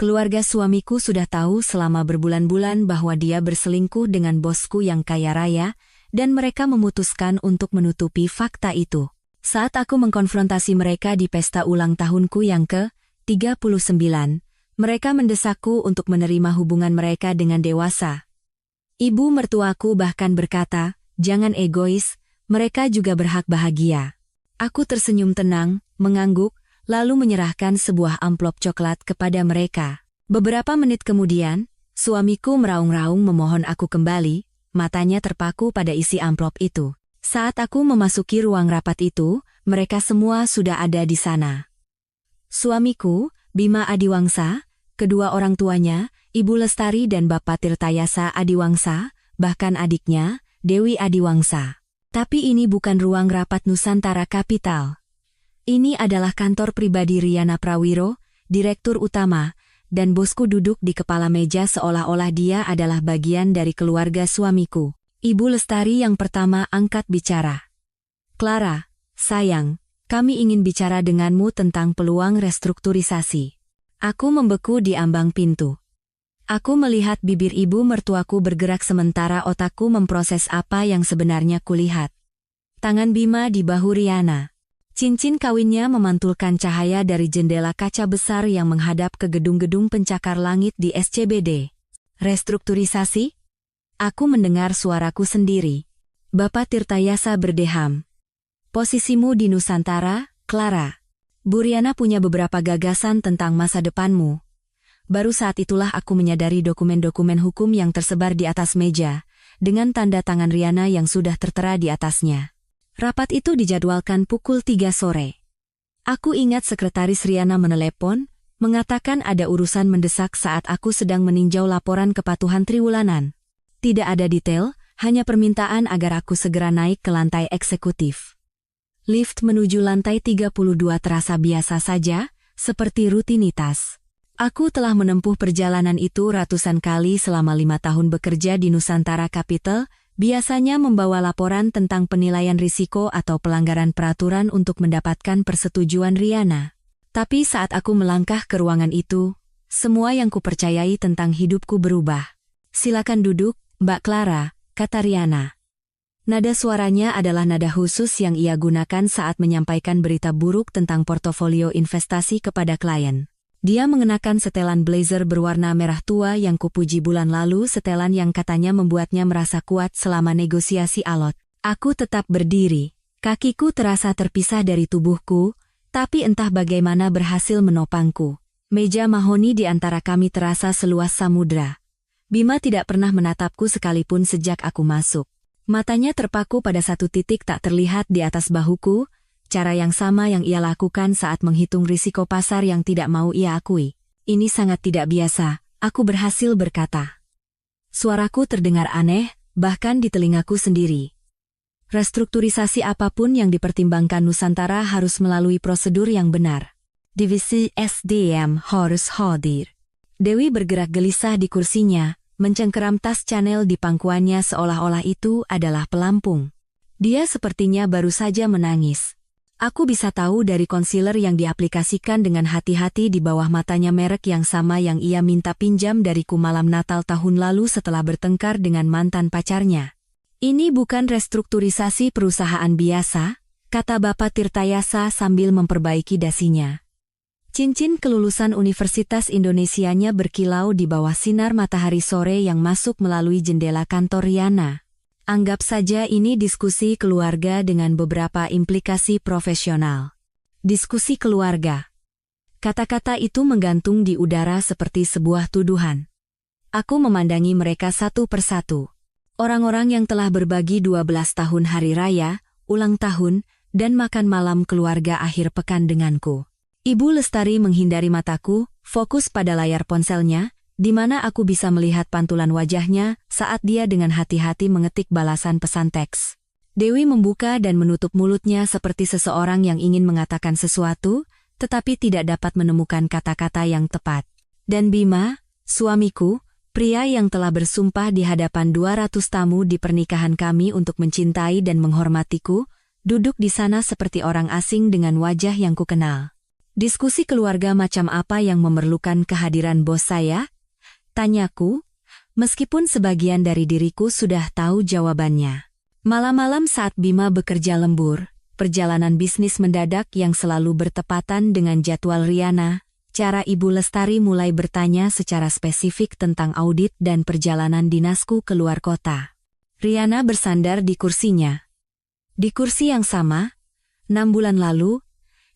Keluarga suamiku sudah tahu selama berbulan-bulan bahwa dia berselingkuh dengan bosku yang kaya raya, dan mereka memutuskan untuk menutupi fakta itu. Saat aku mengkonfrontasi mereka di pesta ulang tahunku yang ke-39, mereka mendesakku untuk menerima hubungan mereka dengan dewasa. Ibu mertuaku bahkan berkata, "Jangan egois, mereka juga berhak bahagia." Aku tersenyum tenang, mengangguk, lalu menyerahkan sebuah amplop coklat kepada mereka. Beberapa menit kemudian, suamiku meraung-raung memohon aku kembali, matanya terpaku pada isi amplop itu. Saat aku memasuki ruang rapat itu, mereka semua sudah ada di sana. Suamiku, Bima Adiwangsa, kedua orang tuanya, Ibu Lestari dan Bapak Tirtayasa Adiwangsa, bahkan adiknya, Dewi Adiwangsa. Tapi ini bukan ruang rapat Nusantara Capital. Ini adalah kantor pribadi Riana Prawiro, direktur utama, dan bosku duduk di kepala meja seolah-olah dia adalah bagian dari keluarga suamiku. Ibu Lestari yang pertama angkat bicara. "Clara, sayang, kami ingin bicara denganmu tentang peluang restrukturisasi." Aku membeku di ambang pintu. Aku melihat bibir ibu mertuaku bergerak sementara otakku memproses apa yang sebenarnya kulihat. Tangan Bima di bahu Riana. Cincin kawinnya memantulkan cahaya dari jendela kaca besar yang menghadap ke gedung-gedung pencakar langit di SCBD. Restrukturisasi? Aku mendengar suaraku sendiri. Bapak Tirtayasa berdeham. "Posisimu di Nusantara, Clara. Bu Riana punya beberapa gagasan tentang masa depanmu." Baru saat itulah aku menyadari dokumen-dokumen hukum yang tersebar di atas meja, dengan tanda tangan Riana yang sudah tertera di atasnya. Rapat itu dijadwalkan pukul 3 sore. Aku ingat sekretaris Riana menelepon, mengatakan ada urusan mendesak saat aku sedang meninjau laporan kepatuhan triwulanan. Tidak ada detail, hanya permintaan agar aku segera naik ke lantai eksekutif. Lift menuju lantai 32 terasa biasa saja, seperti rutinitas. Aku telah menempuh perjalanan itu ratusan kali selama 5 tahun bekerja di Nusantara Capital, biasanya membawa laporan tentang penilaian risiko atau pelanggaran peraturan untuk mendapatkan persetujuan Riana. Tapi saat aku melangkah ke ruangan itu, semua yang kupercayai tentang hidupku berubah. "Silakan duduk, Mbak Clara," kata Riana. Nada suaranya adalah nada khusus yang ia gunakan saat menyampaikan berita buruk tentang portofolio investasi kepada klien. Dia mengenakan setelan blazer berwarna merah tua yang kupuji bulan lalu, setelan yang katanya membuatnya merasa kuat selama negosiasi alot. Aku tetap berdiri. Kakiku terasa terpisah dari tubuhku, tapi entah bagaimana berhasil menopangku. Meja mahoni di antara kami terasa seluas samudra. Bima tidak pernah menatapku sekalipun sejak aku masuk. Matanya terpaku pada satu titik tak terlihat di atas bahuku, cara yang sama yang ia lakukan saat menghitung risiko pasar yang tidak mau ia akui. "Ini sangat tidak biasa," aku berhasil berkata. Suaraku terdengar aneh, bahkan di telingaku sendiri. Restrukturisasi apapun yang dipertimbangkan Nusantara harus melalui prosedur yang benar. Divisi SDM harus hadir. Dewi bergerak gelisah di kursinya, mencengkeram tas Chanel di pangkuannya seolah-olah itu adalah pelampung. Dia sepertinya baru saja menangis. Aku bisa tahu dari concealer yang diaplikasikan dengan hati-hati di bawah matanya merek yang sama yang ia minta pinjam dariku malam Natal tahun lalu setelah bertengkar dengan mantan pacarnya. "Ini bukan restrukturisasi perusahaan biasa," kata Bapak Tirtayasa sambil memperbaiki dasinya. Cincin kelulusan Universitas Indonesianya berkilau di bawah sinar matahari sore yang masuk melalui jendela kantor Riana. Anggap saja ini diskusi keluarga dengan beberapa implikasi profesional. Diskusi keluarga. Kata-kata itu menggantung di udara seperti sebuah tuduhan. Aku memandangi mereka satu persatu. Orang-orang yang telah berbagi 12 tahun hari raya, ulang tahun, dan makan malam keluarga akhir pekan denganku. Ibu Lestari menghindari mataku, fokus pada layar ponselnya, di mana aku bisa melihat pantulan wajahnya saat dia dengan hati-hati mengetik balasan pesan teks. Dewi membuka dan menutup mulutnya seperti seseorang yang ingin mengatakan sesuatu, tetapi tidak dapat menemukan kata-kata yang tepat. Dan Bima, suamiku, pria yang telah bersumpah di hadapan 200 tamu di pernikahan kami untuk mencintai dan menghormatiku, duduk di sana seperti orang asing dengan wajah yang kukenal. Diskusi keluarga macam apa yang memerlukan kehadiran bos saya? Tanyaku, meskipun sebagian dari diriku sudah tahu jawabannya. Malam-malam saat Bima bekerja lembur, perjalanan bisnis mendadak yang selalu bertepatan dengan jadwal Riana, cara Ibu Lestari mulai bertanya secara spesifik tentang audit dan perjalanan dinasku keluar kota. Riana bersandar di kursinya. Di kursi yang sama, 6 bulan lalu,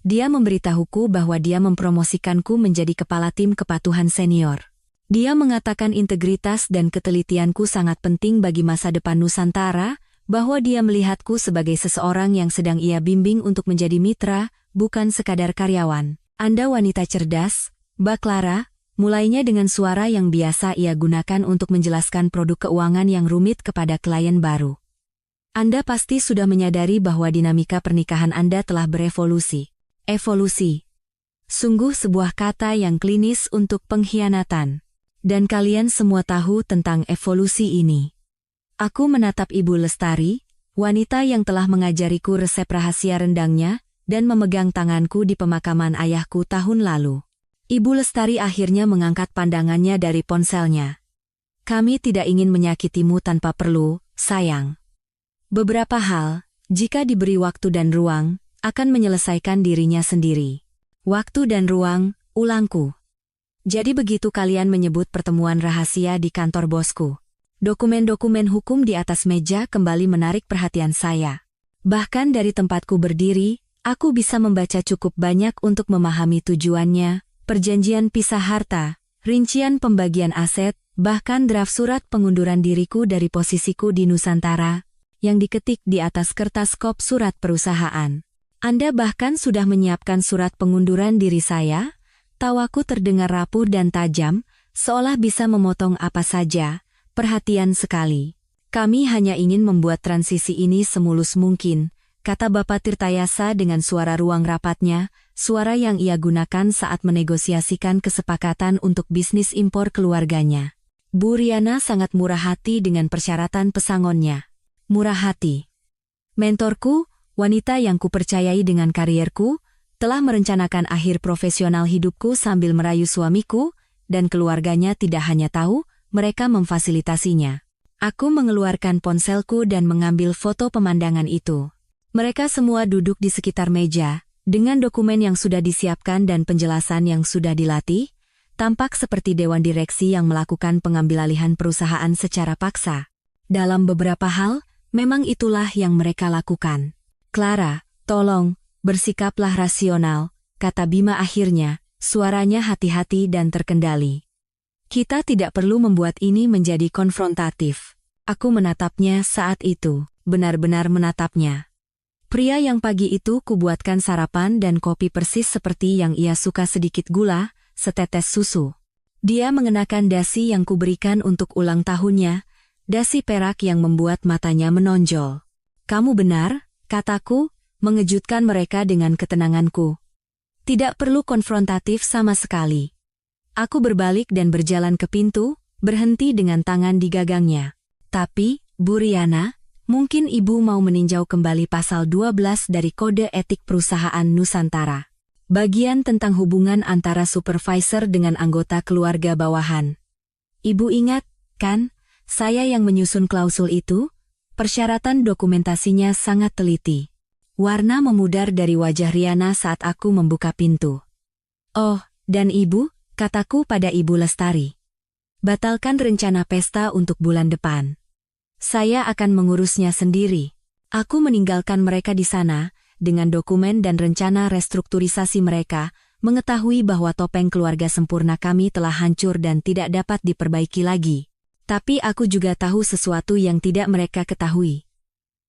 dia memberitahuku bahwa dia mempromosikanku menjadi kepala tim kepatuhan senior. Dia mengatakan integritas dan ketelitianku sangat penting bagi masa depan Nusantara, bahwa dia melihatku sebagai seseorang yang sedang ia bimbing untuk menjadi mitra, bukan sekadar karyawan. Anda wanita cerdas, Mbak Clara, mulainya dengan suara yang biasa ia gunakan untuk menjelaskan produk keuangan yang rumit kepada klien baru. Anda pasti sudah menyadari bahwa dinamika pernikahan Anda telah berevolusi. Evolusi. Sungguh sebuah kata yang klinis untuk pengkhianatan. Dan kalian semua tahu tentang evolusi ini. Aku menatap Ibu Lestari, wanita yang telah mengajariku resep rahasia rendangnya, dan memegang tanganku di pemakaman ayahku tahun lalu. Ibu Lestari akhirnya mengangkat pandangannya dari ponselnya. Kami tidak ingin menyakitimu tanpa perlu, sayang. Beberapa hal, jika diberi waktu dan ruang, akan menyelesaikan dirinya sendiri. Waktu dan ruang, ulangku. Jadi begitu kalian menyebut pertemuan rahasia di kantor bosku. Dokumen-dokumen hukum di atas meja kembali menarik perhatian saya. Bahkan dari tempatku berdiri, aku bisa membaca cukup banyak untuk memahami tujuannya, perjanjian pisah harta, rincian pembagian aset, bahkan draft surat pengunduran diriku dari posisiku di Nusantara, yang diketik di atas kertas kop surat perusahaan. Anda bahkan sudah menyiapkan surat pengunduran diri saya? Tawaku terdengar rapuh dan tajam, seolah bisa memotong apa saja. Perhatian sekali. Kami hanya ingin membuat transisi ini semulus mungkin, kata Bapak Tirtayasa dengan suara ruang rapatnya, suara yang ia gunakan saat menegosiasikan kesepakatan untuk bisnis impor keluarganya. Bu Riana sangat murah hati dengan persyaratan pesangonnya. Murah hati. Mentorku, wanita yang kupercayai dengan karierku, telah merencanakan akhir profesional hidupku sambil merayu suamiku, dan keluarganya tidak hanya tahu, mereka memfasilitasinya. Aku mengeluarkan ponselku dan mengambil foto pemandangan itu. Mereka semua duduk di sekitar meja, dengan dokumen yang sudah disiapkan dan penjelasan yang sudah dilatih, tampak seperti dewan direksi yang melakukan pengambilalihan perusahaan secara paksa. Dalam beberapa hal, memang itulah yang mereka lakukan. Clara, tolong, bersikaplah rasional, kata Bima akhirnya, suaranya hati-hati dan terkendali. Kita tidak perlu membuat ini menjadi konfrontatif. Aku menatapnya saat itu, benar-benar menatapnya. Pria yang pagi itu kubuatkan sarapan dan kopi persis seperti yang ia suka, sedikit gula, setetes susu. Dia mengenakan dasi yang kuberikan untuk ulang tahunnya, dasi perak yang membuat matanya menonjol. Kamu benar, kataku, mengejutkan mereka dengan ketenanganku. Tidak perlu konfrontatif sama sekali. Aku berbalik dan berjalan ke pintu, berhenti dengan tangan di gagangnya. Tapi, Bu Riana, mungkin Ibu mau meninjau kembali pasal 12 dari Kode Etik Perusahaan Nusantara. Bagian tentang hubungan antara supervisor dengan anggota keluarga bawahan. Ibu ingat, kan, saya yang menyusun klausul itu? Persyaratan dokumentasinya sangat teliti. Warna memudar dari wajah Riana saat aku membuka pintu. Oh, dan Ibu? Kataku pada Ibu Lestari. Batalkan rencana pesta untuk bulan depan. Saya akan mengurusnya sendiri. Aku meninggalkan mereka di sana, dengan dokumen dan rencana restrukturisasi mereka, mengetahui bahwa topeng keluarga sempurna kami telah hancur dan tidak dapat diperbaiki lagi. Tapi aku juga tahu sesuatu yang tidak mereka ketahui.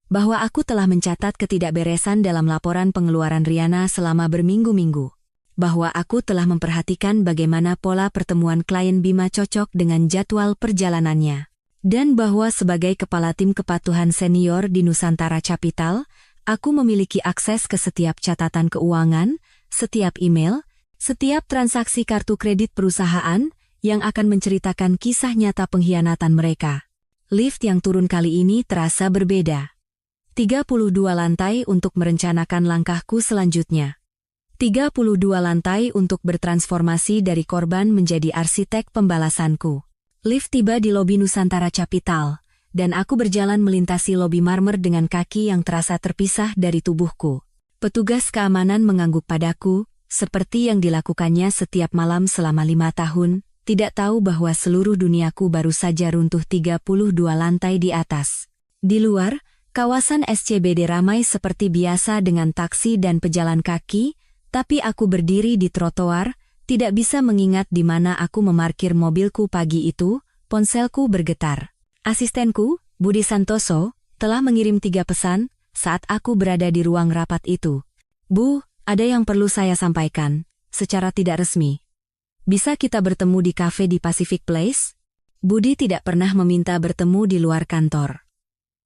Bahwa aku telah mencatat ketidakberesan dalam laporan pengeluaran Riana selama berminggu-minggu. Bahwa aku telah memperhatikan bagaimana pola pertemuan klien Bima cocok dengan jadwal perjalanannya. Dan bahwa sebagai kepala tim kepatuhan senior di Nusantara Capital, aku memiliki akses ke setiap catatan keuangan, setiap email, setiap transaksi kartu kredit perusahaan, yang akan menceritakan kisah nyata pengkhianatan mereka. Lift yang turun kali ini terasa berbeda. 32 lantai untuk merencanakan langkahku selanjutnya. 32 lantai untuk bertransformasi dari korban menjadi arsitek pembalasanku. Lift tiba di lobi Nusantara Capital, dan aku berjalan melintasi lobi marmer dengan kaki yang terasa terpisah dari tubuhku. Petugas keamanan mengangguk padaku, seperti yang dilakukannya setiap malam selama 5 tahun, tidak tahu bahwa seluruh duniaku baru saja runtuh 32 lantai di atas. Di luar, kawasan SCBD ramai seperti biasa dengan taksi dan pejalan kaki, tapi aku berdiri di trotoar, tidak bisa mengingat di mana aku memarkir mobilku pagi itu. Ponselku bergetar. Asistenku, Budi Santoso, telah mengirim 3 pesan saat aku berada di ruang rapat itu. Bu, ada yang perlu saya sampaikan, secara tidak resmi. Bisa kita bertemu di kafe di Pacific Place? Budi tidak pernah meminta bertemu di luar kantor.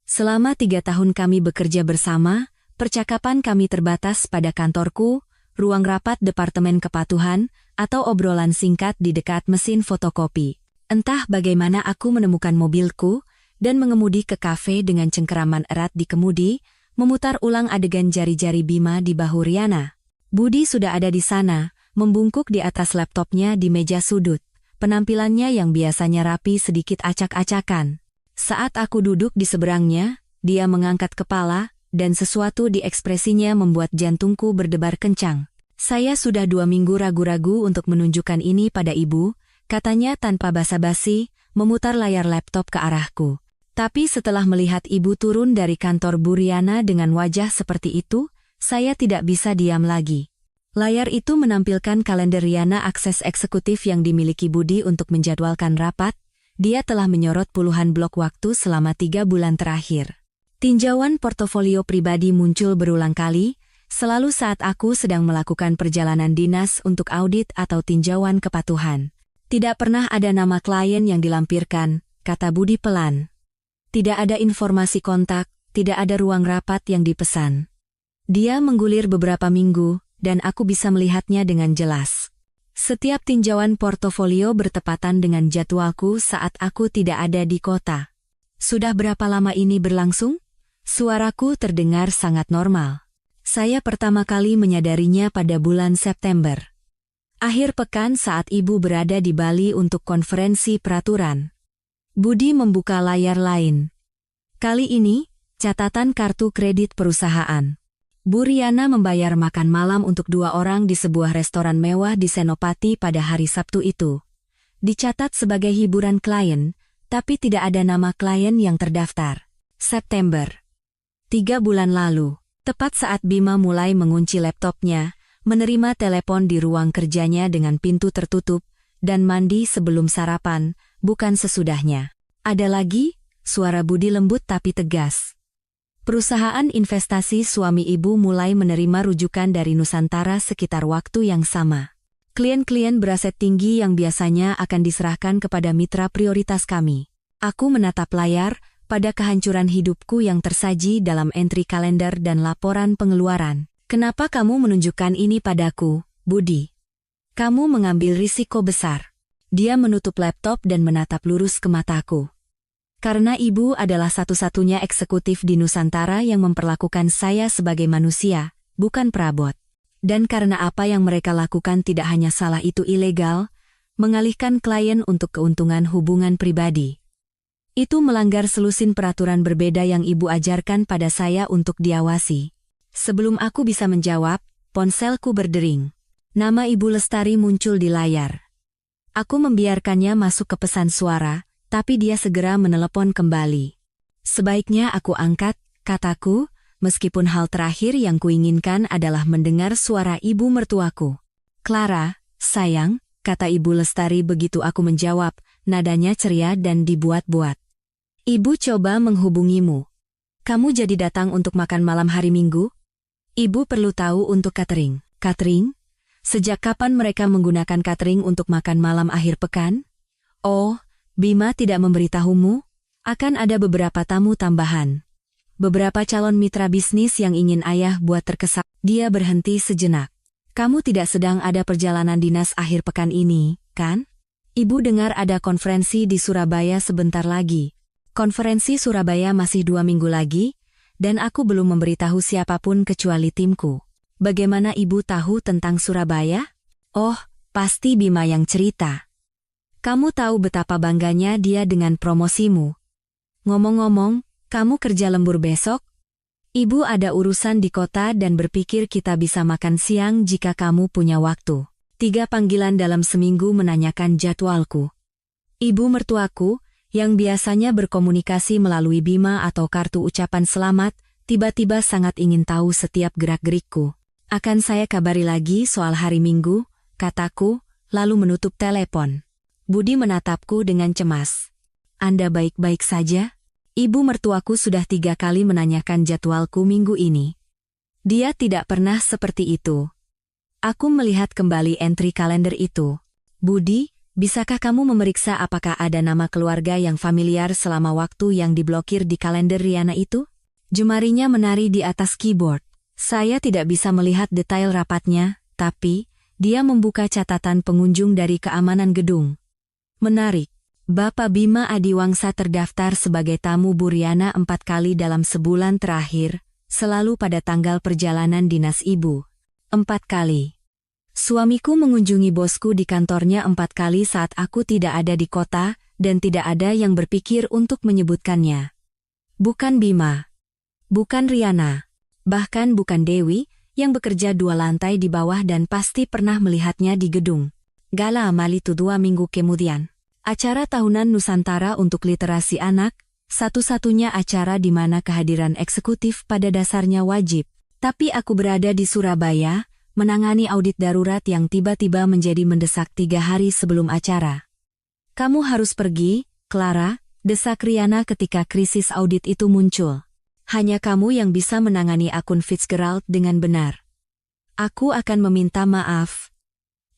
Selama 3 tahun kami bekerja bersama, percakapan kami terbatas pada kantorku, ruang rapat Departemen Kepatuhan, atau obrolan singkat di dekat mesin fotokopi. Entah bagaimana aku menemukan mobilku, dan mengemudi ke kafe dengan cengkeraman erat di kemudi, memutar ulang adegan jari-jari Bima di bahu Riana. Budi sudah ada di sana, membungkuk di atas laptopnya di meja sudut. Penampilannya yang biasanya rapi sedikit acak-acakan. Saat aku duduk di seberangnya, dia mengangkat kepala, dan sesuatu di ekspresinya membuat jantungku berdebar kencang. Saya sudah 2 minggu ragu-ragu untuk menunjukkan ini pada ibu, katanya tanpa basa-basi, memutar layar laptop ke arahku. Tapi setelah melihat ibu turun dari kantor Bu Riana dengan wajah seperti itu, saya tidak bisa diam lagi. Layar itu menampilkan kalender Riana akses eksekutif yang dimiliki Budi untuk menjadwalkan rapat. Dia telah menyorot puluhan blok waktu selama 3 bulan terakhir. Tinjauan portofolio pribadi muncul berulang kali, selalu saat aku sedang melakukan perjalanan dinas untuk audit atau tinjauan kepatuhan. Tidak pernah ada nama klien yang dilampirkan, kata Budi pelan. Tidak ada informasi kontak, tidak ada ruang rapat yang dipesan. Dia menggulir beberapa minggu, dan aku bisa melihatnya dengan jelas. Setiap tinjauan portofolio bertepatan dengan jadwalku saat aku tidak ada di kota. Sudah berapa lama ini berlangsung? Suaraku terdengar sangat normal. Saya pertama kali menyadarinya pada bulan September. Akhir pekan saat ibu berada di Bali untuk konferensi peraturan. Budi membuka layar lain. Kali ini, catatan kartu kredit perusahaan. Bu Riana membayar makan malam untuk 2 orang di sebuah restoran mewah di Senopati pada hari Sabtu itu. Dicatat sebagai hiburan klien, tapi tidak ada nama klien yang terdaftar. September. 3 bulan lalu, tepat saat Bima mulai mengunci laptopnya, menerima telepon di ruang kerjanya dengan pintu tertutup, dan mandi sebelum sarapan, bukan sesudahnya. Ada lagi, suara Budi lembut tapi tegas. Perusahaan investasi suami ibu mulai menerima rujukan dari Nusantara sekitar waktu yang sama. Klien-klien beraset tinggi yang biasanya akan diserahkan kepada mitra prioritas kami. Aku menatap layar, pada kehancuran hidupku yang tersaji dalam entry kalender dan laporan pengeluaran. Kenapa kamu menunjukkan ini padaku, Budi? Kamu mengambil risiko besar. Dia menutup laptop dan menatap lurus ke mataku. Karena ibu adalah satu-satunya eksekutif di Nusantara yang memperlakukan saya sebagai manusia, bukan perabot. Dan karena apa yang mereka lakukan tidak hanya salah itu ilegal, mengalihkan klien untuk keuntungan hubungan pribadi. Itu melanggar selusin peraturan berbeda yang ibu ajarkan pada saya untuk diawasi. Sebelum aku bisa menjawab, ponselku berdering. Nama Ibu Lestari muncul di layar. Aku membiarkannya masuk ke pesan suara, tapi dia segera menelepon kembali. Sebaiknya aku angkat, kataku, meskipun hal terakhir yang kuinginkan adalah mendengar suara ibu mertuaku. Clara, sayang, kata Ibu Lestari begitu aku menjawab, nadanya ceria dan dibuat-buat. Ibu coba menghubungimu. Kamu jadi datang untuk makan malam hari Minggu? Ibu perlu tahu untuk catering. Catering? Sejak kapan mereka menggunakan catering untuk makan malam akhir pekan? Oh, Bima tidak memberitahumu? Akan ada beberapa tamu tambahan. Beberapa calon mitra bisnis yang ingin ayah buat terkesan. Dia berhenti sejenak. Kamu tidak sedang ada perjalanan dinas akhir pekan ini, kan? Ibu dengar ada konferensi di Surabaya sebentar lagi. Konferensi Surabaya masih 2 minggu lagi, dan aku belum memberitahu siapapun kecuali timku. Bagaimana ibu tahu tentang Surabaya? Oh, pasti Bima yang cerita. Kamu tahu betapa bangganya dia dengan promosimu. Ngomong-ngomong, kamu kerja lembur besok? Ibu ada urusan di kota dan berpikir kita bisa makan siang jika kamu punya waktu. 3 panggilan dalam seminggu menanyakan jadwalku. Ibu mertuaku, yang biasanya berkomunikasi melalui Bima atau kartu ucapan selamat, tiba-tiba sangat ingin tahu setiap gerak-gerikku. Akan saya kabari lagi soal hari Minggu, kataku, lalu menutup telepon. Budi menatapku dengan cemas. Anda baik-baik saja? Ibu mertuaku sudah 3 kali menanyakan jadwalku minggu ini. Dia tidak pernah seperti itu. Aku melihat kembali entry kalender itu. Budi, bisakah kamu memeriksa apakah ada nama keluarga yang familiar selama waktu yang diblokir di kalender Riana itu? Jemarinya menari di atas keyboard. Saya tidak bisa melihat detail rapatnya, tapi dia membuka catatan pengunjung dari keamanan gedung. Menarik. Bapak Bima Adiwangsa terdaftar sebagai tamu Bu Riana 4 kali dalam sebulan terakhir, selalu pada tanggal perjalanan dinas ibu. 4 kali. Suamiku mengunjungi bosku di kantornya 4 kali saat aku tidak ada di kota, dan tidak ada yang berpikir untuk menyebutkannya. Bukan Bima. Bukan Riana. Bahkan bukan Dewi, yang bekerja 2 lantai di bawah dan pasti pernah melihatnya di gedung. Gala Amalitu 2 minggu kemudian. Acara tahunan Nusantara untuk literasi anak, satu-satunya acara di mana kehadiran eksekutif pada dasarnya wajib. Tapi aku berada di Surabaya, menangani audit darurat yang tiba-tiba menjadi mendesak 3 hari sebelum acara. Kamu harus pergi, Clara, desak Riana ketika krisis audit itu muncul. Hanya kamu yang bisa menangani akun Fitzgerald dengan benar. Aku akan meminta maaf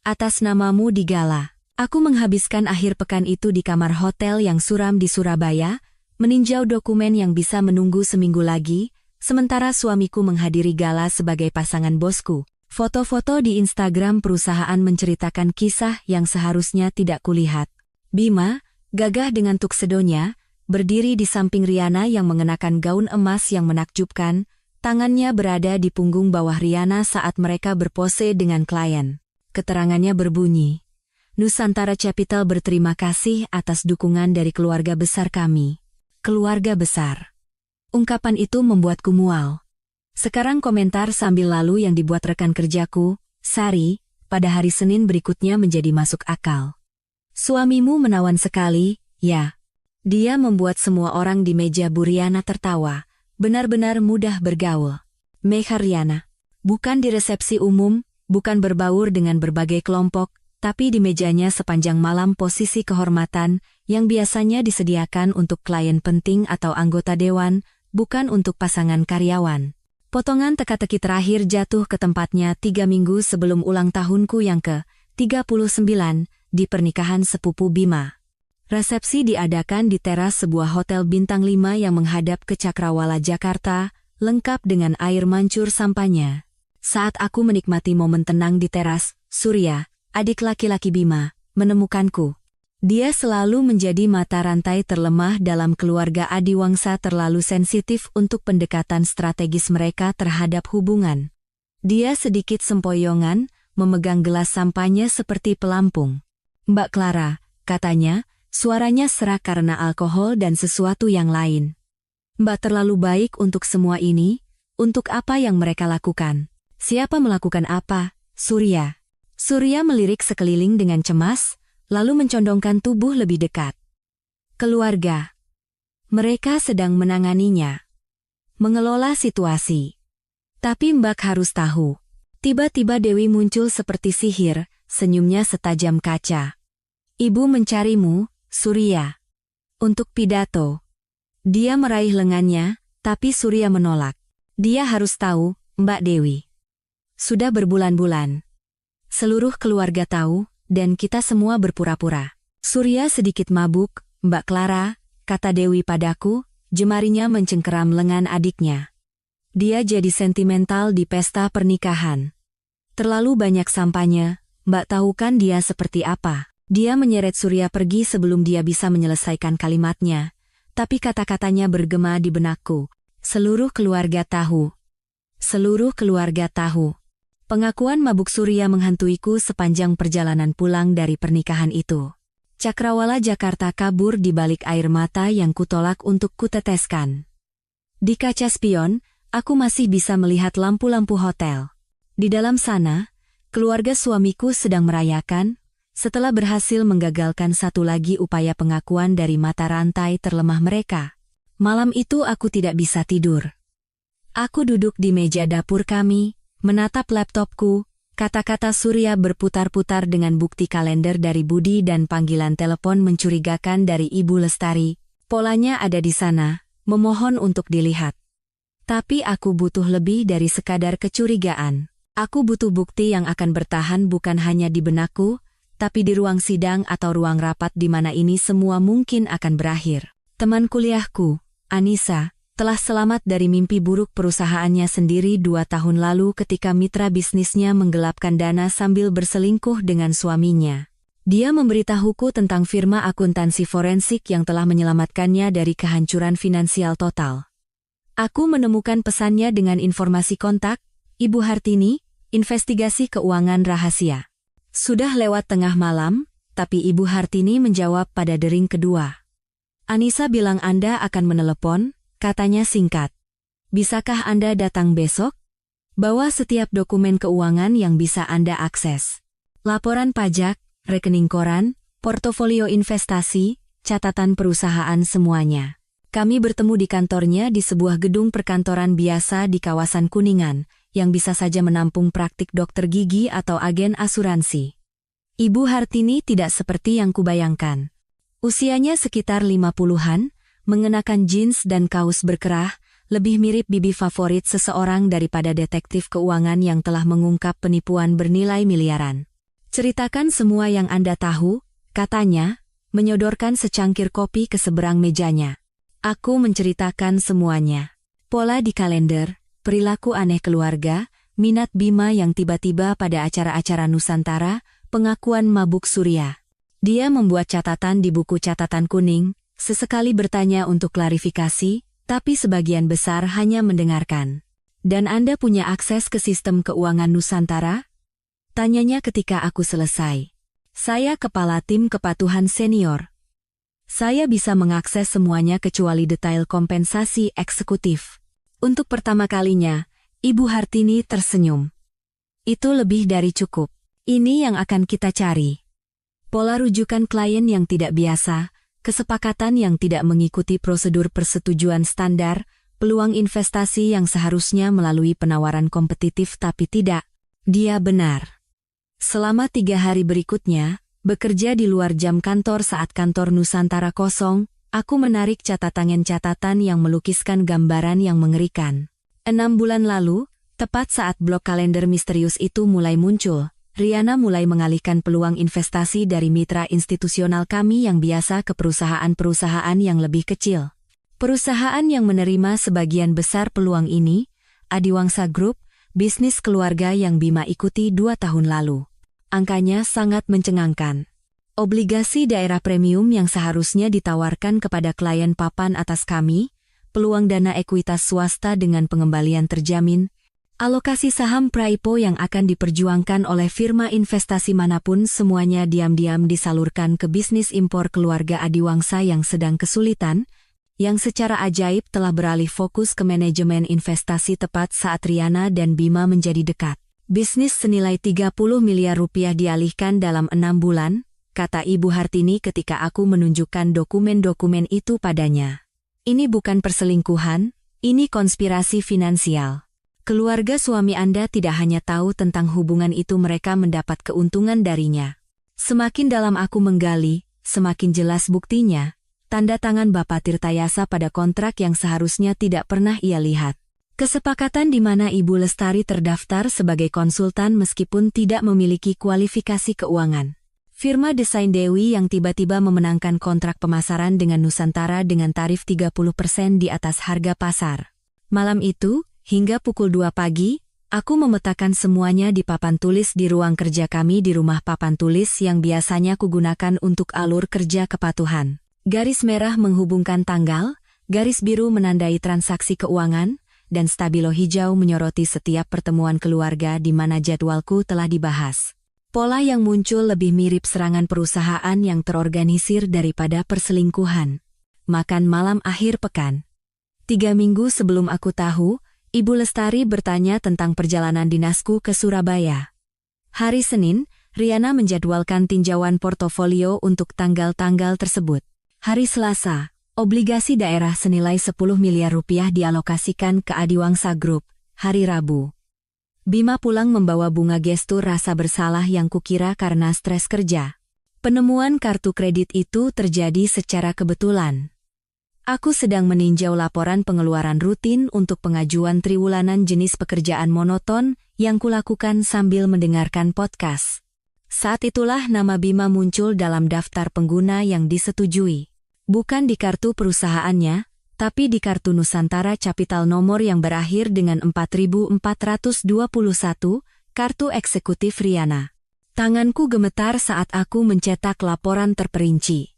atas namamu di gala. Aku menghabiskan akhir pekan itu di kamar hotel yang suram di Surabaya, meninjau dokumen yang bisa menunggu seminggu lagi, sementara suamiku menghadiri gala sebagai pasangan bosku. Foto-foto di Instagram perusahaan menceritakan kisah yang seharusnya tidak kulihat. Bima, gagah dengan tuksedonya, berdiri di samping Riana yang mengenakan gaun emas yang menakjubkan, tangannya berada di punggung bawah Riana saat mereka berpose dengan klien. Keterangannya berbunyi, Nusantara Capital berterima kasih atas dukungan dari keluarga besar kami. Keluarga besar. Ungkapan itu membuatku mual. Sekarang komentar sambil lalu yang dibuat rekan kerjaku, Sari, pada hari Senin berikutnya menjadi masuk akal. Suamimu menawan sekali, ya. Dia membuat semua orang di meja Bu Riana tertawa, benar-benar mudah bergaul. Meha Riana. Bukan di resepsi umum, bukan berbaur dengan berbagai kelompok, tapi di mejanya sepanjang malam posisi kehormatan yang biasanya disediakan untuk klien penting atau anggota dewan, bukan untuk pasangan karyawan. Potongan teka-teki terakhir jatuh ke tempatnya 3 minggu sebelum ulang tahunku yang ke-39 di pernikahan sepupu Bima. Resepsi diadakan di teras sebuah hotel bintang 5 yang menghadap ke Cakrawala, Jakarta, lengkap dengan air mancur sampahnya. Saat aku menikmati momen tenang di teras, Surya, adik laki-laki Bima, menemukanku. Dia selalu menjadi mata rantai terlemah dalam keluarga Adiwangsa, terlalu sensitif untuk pendekatan strategis mereka terhadap hubungan. Dia sedikit sempoyongan, memegang gelas sampahnya seperti pelampung. Mbak Clara, katanya, suaranya serak karena alkohol dan sesuatu yang lain. Mbak terlalu baik untuk semua ini, untuk apa yang mereka lakukan. Siapa melakukan apa, Surya? Surya melirik sekeliling dengan cemas, lalu mencondongkan tubuh lebih dekat. Keluarga. Mereka sedang menanganinya. Mengelola situasi. Tapi Mbak harus tahu. Tiba-tiba Dewi muncul seperti sihir, senyumnya setajam kaca. Ibu mencarimu, Surya. Untuk pidato. Dia meraih lengannya, tapi Surya menolak. Dia harus tahu, Mbak Dewi. Sudah berbulan-bulan. Seluruh keluarga tahu, dan kita semua berpura-pura. Surya sedikit mabuk, Mbak Clara, kata Dewi padaku, jemarinya mencengkeram lengan adiknya. Dia jadi sentimental di pesta pernikahan. Terlalu banyak sampahnya, Mbak tahu kan dia seperti apa. Dia menyeret Surya pergi sebelum dia bisa menyelesaikan kalimatnya, tapi kata-katanya bergema di benakku. Seluruh keluarga tahu. Seluruh keluarga tahu. Pengakuan mabuk surya menghantuiku sepanjang perjalanan pulang dari pernikahan itu. Cakrawala Jakarta kabur di balik air mata yang kutolak untuk kuteteskan. Di kaca spion, aku masih bisa melihat lampu-lampu hotel. Di dalam sana, keluarga suamiku sedang merayakan, setelah berhasil menggagalkan satu lagi upaya pengakuan dari mata rantai terlemah mereka. Malam itu aku tidak bisa tidur. Aku duduk di meja dapur kami, menatap laptopku, kata-kata Surya berputar-putar dengan bukti kalender dari Budi dan panggilan telepon mencurigakan dari Ibu Lestari. Polanya ada di sana, memohon untuk dilihat. Tapi aku butuh lebih dari sekadar kecurigaan. Aku butuh bukti yang akan bertahan bukan hanya di benakku, tapi di ruang sidang atau ruang rapat di mana ini semua mungkin akan berakhir. Teman kuliahku, Anissa, telah selamat dari mimpi buruk perusahaannya sendiri 2 tahun lalu ketika mitra bisnisnya menggelapkan dana sambil berselingkuh dengan suaminya. Dia memberitahuku tentang firma akuntansi forensik yang telah menyelamatkannya dari kehancuran finansial total. Aku menemukan pesannya dengan informasi kontak, Ibu Hartini, investigasi keuangan rahasia. Sudah lewat tengah malam, tapi Ibu Hartini menjawab pada dering kedua. Anissa bilang Anda akan menelepon, katanya singkat. Bisakah Anda datang besok? Bawa setiap dokumen keuangan yang bisa Anda akses. Laporan pajak, rekening koran, portofolio investasi, catatan perusahaan semuanya. Kami bertemu di kantornya di sebuah gedung perkantoran biasa di kawasan Kuningan, yang bisa saja menampung praktik dokter gigi atau agen asuransi. Ibu Hartini tidak seperti yang kubayangkan. Usianya sekitar 50-an, mengenakan jeans dan kaos berkerah, lebih mirip bibi favorit seseorang daripada detektif keuangan yang telah mengungkap penipuan bernilai miliaran. Ceritakan semua yang Anda tahu, katanya, menyodorkan secangkir kopi ke seberang mejanya. Aku menceritakan semuanya. Pola di kalender, perilaku aneh keluarga, minat Bima yang tiba-tiba pada acara-acara Nusantara, pengakuan mabuk surya. Dia membuat catatan di buku catatan kuning, sesekali bertanya untuk klarifikasi, tapi sebagian besar hanya mendengarkan. Dan Anda punya akses ke sistem keuangan Nusantara? Tanyanya ketika aku selesai. Saya kepala tim kepatuhan senior. Saya bisa mengakses semuanya kecuali detail kompensasi eksekutif. Untuk pertama kalinya, Ibu Hartini tersenyum. Itu lebih dari cukup. Ini yang akan kita cari. Pola rujukan klien yang tidak biasa, kesepakatan yang tidak mengikuti prosedur persetujuan standar, peluang investasi yang seharusnya melalui penawaran kompetitif tapi tidak. Dia benar. Selama 3 hari berikutnya, bekerja di luar jam kantor saat kantor Nusantara kosong, aku menarik catatan yang melukiskan gambaran yang mengerikan. 6 bulan lalu, tepat saat blok kalender misterius itu mulai muncul, Riana mulai mengalihkan peluang investasi dari mitra institusional kami yang biasa ke perusahaan-perusahaan yang lebih kecil. Perusahaan yang menerima sebagian besar peluang ini, Adiwangsa Group, bisnis keluarga yang Bima ikuti 2 tahun lalu. Angkanya sangat mencengangkan. Obligasi daerah premium yang seharusnya ditawarkan kepada klien papan atas kami, peluang dana ekuitas swasta dengan pengembalian terjamin, alokasi saham Praipo yang akan diperjuangkan oleh firma investasi manapun semuanya diam-diam disalurkan ke bisnis impor keluarga Adiwangsa yang sedang kesulitan, yang secara ajaib telah beralih fokus ke manajemen investasi tepat saat Riana dan Bima menjadi dekat. Bisnis senilai 30 miliar rupiah dialihkan dalam 6 bulan, kata Ibu Hartini ketika aku menunjukkan dokumen-dokumen itu padanya. Ini bukan perselingkuhan, ini konspirasi finansial. Keluarga suami Anda tidak hanya tahu tentang hubungan itu, mereka mendapat keuntungan darinya. Semakin dalam aku menggali, semakin jelas buktinya, tanda tangan Bapak Tirtayasa pada kontrak yang seharusnya tidak pernah ia lihat. Kesepakatan di mana Ibu Lestari terdaftar sebagai konsultan meskipun tidak memiliki kualifikasi keuangan. Firma Desain Dewi yang tiba-tiba memenangkan kontrak pemasaran dengan Nusantara dengan tarif 30% di atas harga pasar. Malam itu, hingga pukul 2 pagi, aku memetakan semuanya di papan tulis di ruang kerja kami di rumah papan tulis yang biasanya kugunakan untuk alur kerja kepatuhan. Garis merah menghubungkan tanggal, garis biru menandai transaksi keuangan, dan stabilo hijau menyoroti setiap pertemuan keluarga di mana jadwalku telah dibahas. Pola yang muncul lebih mirip serangan perusahaan yang terorganisir daripada perselingkuhan. Makan malam akhir pekan. 3 minggu sebelum aku tahu, Ibu Lestari bertanya tentang perjalanan dinasku ke Surabaya. Hari Senin, Riana menjadwalkan tinjauan portofolio untuk tanggal-tanggal tersebut. Hari Selasa, obligasi daerah senilai 10 miliar rupiah dialokasikan ke Adiwangsa Group. Hari Rabu, Bima pulang membawa bunga gestur rasa bersalah yang kukira karena stres kerja. Penemuan kartu kredit itu terjadi secara kebetulan. Aku sedang meninjau laporan pengeluaran rutin untuk pengajuan triwulanan jenis pekerjaan monoton yang kulakukan sambil mendengarkan podcast. Saat itulah nama Bima muncul dalam daftar pengguna yang disetujui. Bukan di kartu perusahaannya, tapi di kartu Nusantara Capital nomor yang berakhir dengan 4421, kartu eksekutif Riana. Tanganku gemetar saat aku mencetak laporan terperinci.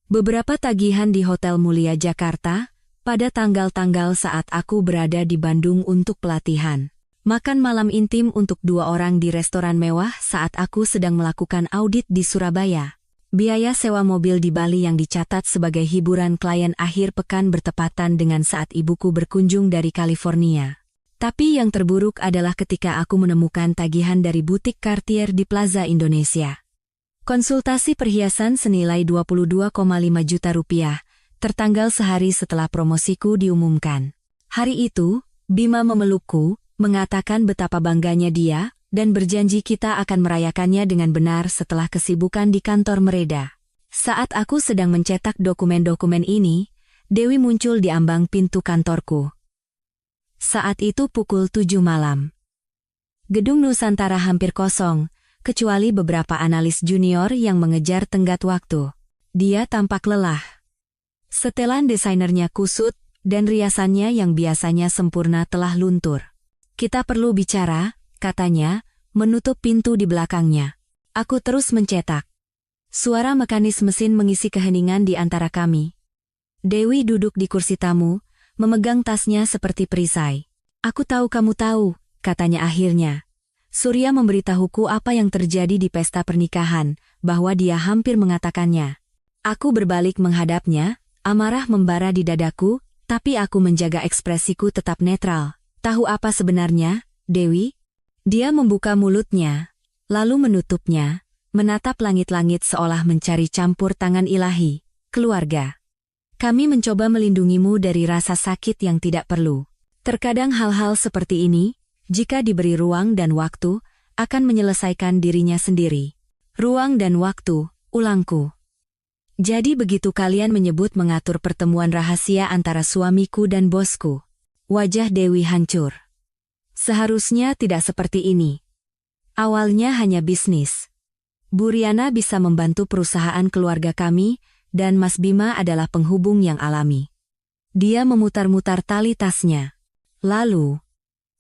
Beberapa tagihan di Hotel Mulia Jakarta, pada tanggal-tanggal saat aku berada di Bandung untuk pelatihan. Makan malam intim untuk 2 orang di restoran mewah saat aku sedang melakukan audit di Surabaya. Biaya sewa mobil di Bali yang dicatat sebagai hiburan klien akhir pekan bertepatan dengan saat ibuku berkunjung dari California. Tapi yang terburuk adalah ketika aku menemukan tagihan dari butik Cartier di Plaza Indonesia. Konsultasi perhiasan senilai 22,5 juta rupiah, tertanggal sehari setelah promosiku diumumkan. Hari itu, Bima memelukku, mengatakan betapa bangganya dia, dan berjanji kita akan merayakannya dengan benar setelah kesibukan di kantor Mereda. Saat aku sedang mencetak dokumen-dokumen ini, Dewi muncul di ambang pintu kantorku. Saat itu pukul 7 malam. Gedung Nusantara hampir kosong, kecuali beberapa analis junior yang mengejar tenggat waktu. Dia tampak lelah. Setelan desainernya kusut, dan riasannya yang biasanya sempurna telah luntur. Kita perlu bicara, katanya, menutup pintu di belakangnya. Aku terus mencetak. Suara mekanis mesin mengisi keheningan di antara kami. Dewi duduk di kursi tamu, memegang tasnya seperti perisai. Aku tahu kamu tahu, katanya akhirnya. Surya memberitahuku apa yang terjadi di pesta pernikahan, bahwa dia hampir mengatakannya. Aku berbalik menghadapnya, amarah membara di dadaku, tapi aku menjaga ekspresiku tetap netral. Tahu apa sebenarnya, Dewi? Dia membuka mulutnya, lalu menutupnya, menatap langit-langit seolah mencari campur tangan ilahi. Keluarga. Kami mencoba melindungimu dari rasa sakit yang tidak perlu. Terkadang hal-hal seperti ini, jika diberi ruang dan waktu, akan menyelesaikan dirinya sendiri. Ruang dan waktu, ulangku. Jadi begitu kalian menyebut mengatur pertemuan rahasia antara suamiku dan bosku. Wajah Dewi hancur. Seharusnya tidak seperti ini. Awalnya hanya bisnis. Bu Riana bisa membantu perusahaan keluarga kami, dan Mas Bima adalah penghubung yang alami. Dia memutar-mutar tali tasnya. Lalu,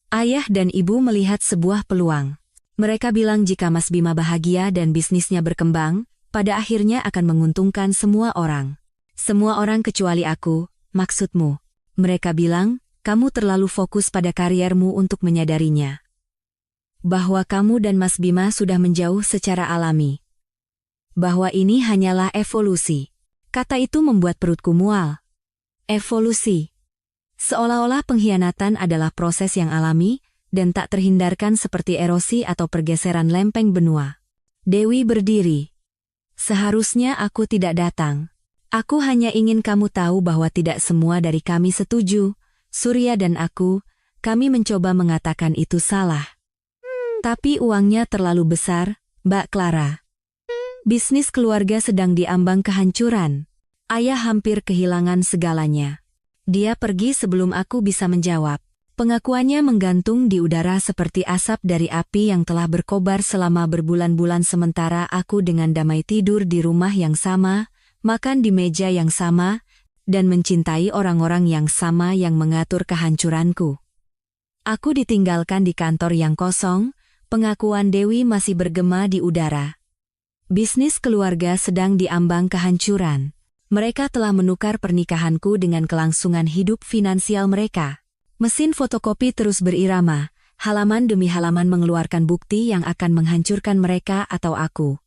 ayah dan ibu melihat sebuah peluang. Mereka bilang jika Mas Bima bahagia dan bisnisnya berkembang, pada akhirnya akan menguntungkan semua orang. Semua orang kecuali aku, maksudmu. Mereka bilang, kamu terlalu fokus pada kariermu untuk menyadarinya. Bahwa kamu dan Mas Bima sudah menjauh secara alami. Bahwa ini hanyalah evolusi. Kata itu membuat perutku mual. Evolusi. Seolah-olah pengkhianatan adalah proses yang alami, dan tak terhindarkan seperti erosi atau pergeseran lempeng benua. Dewi berdiri. Seharusnya aku tidak datang. Aku hanya ingin kamu tahu bahwa tidak semua dari kami setuju. Surya dan aku, kami mencoba mengatakan itu salah. Tapi uangnya terlalu besar, Mbak Clara. Bisnis keluarga sedang diambang kehancuran. Ayah hampir kehilangan segalanya. Dia pergi sebelum aku bisa menjawab. Pengakuannya menggantung di udara seperti asap dari api yang telah berkobar selama berbulan-bulan sementara aku dengan damai tidur di rumah yang sama, makan di meja yang sama, dan mencintai orang-orang yang sama yang mengatur kehancuranku. Aku ditinggalkan di kantor yang kosong, pengakuan Dewi masih bergema di udara. Bisnis keluarga sedang diambang kehancuran. Mereka telah menukar pernikahanku dengan kelangsungan hidup finansial mereka. Mesin fotokopi terus berirama, halaman demi halaman mengeluarkan bukti yang akan menghancurkan mereka atau aku.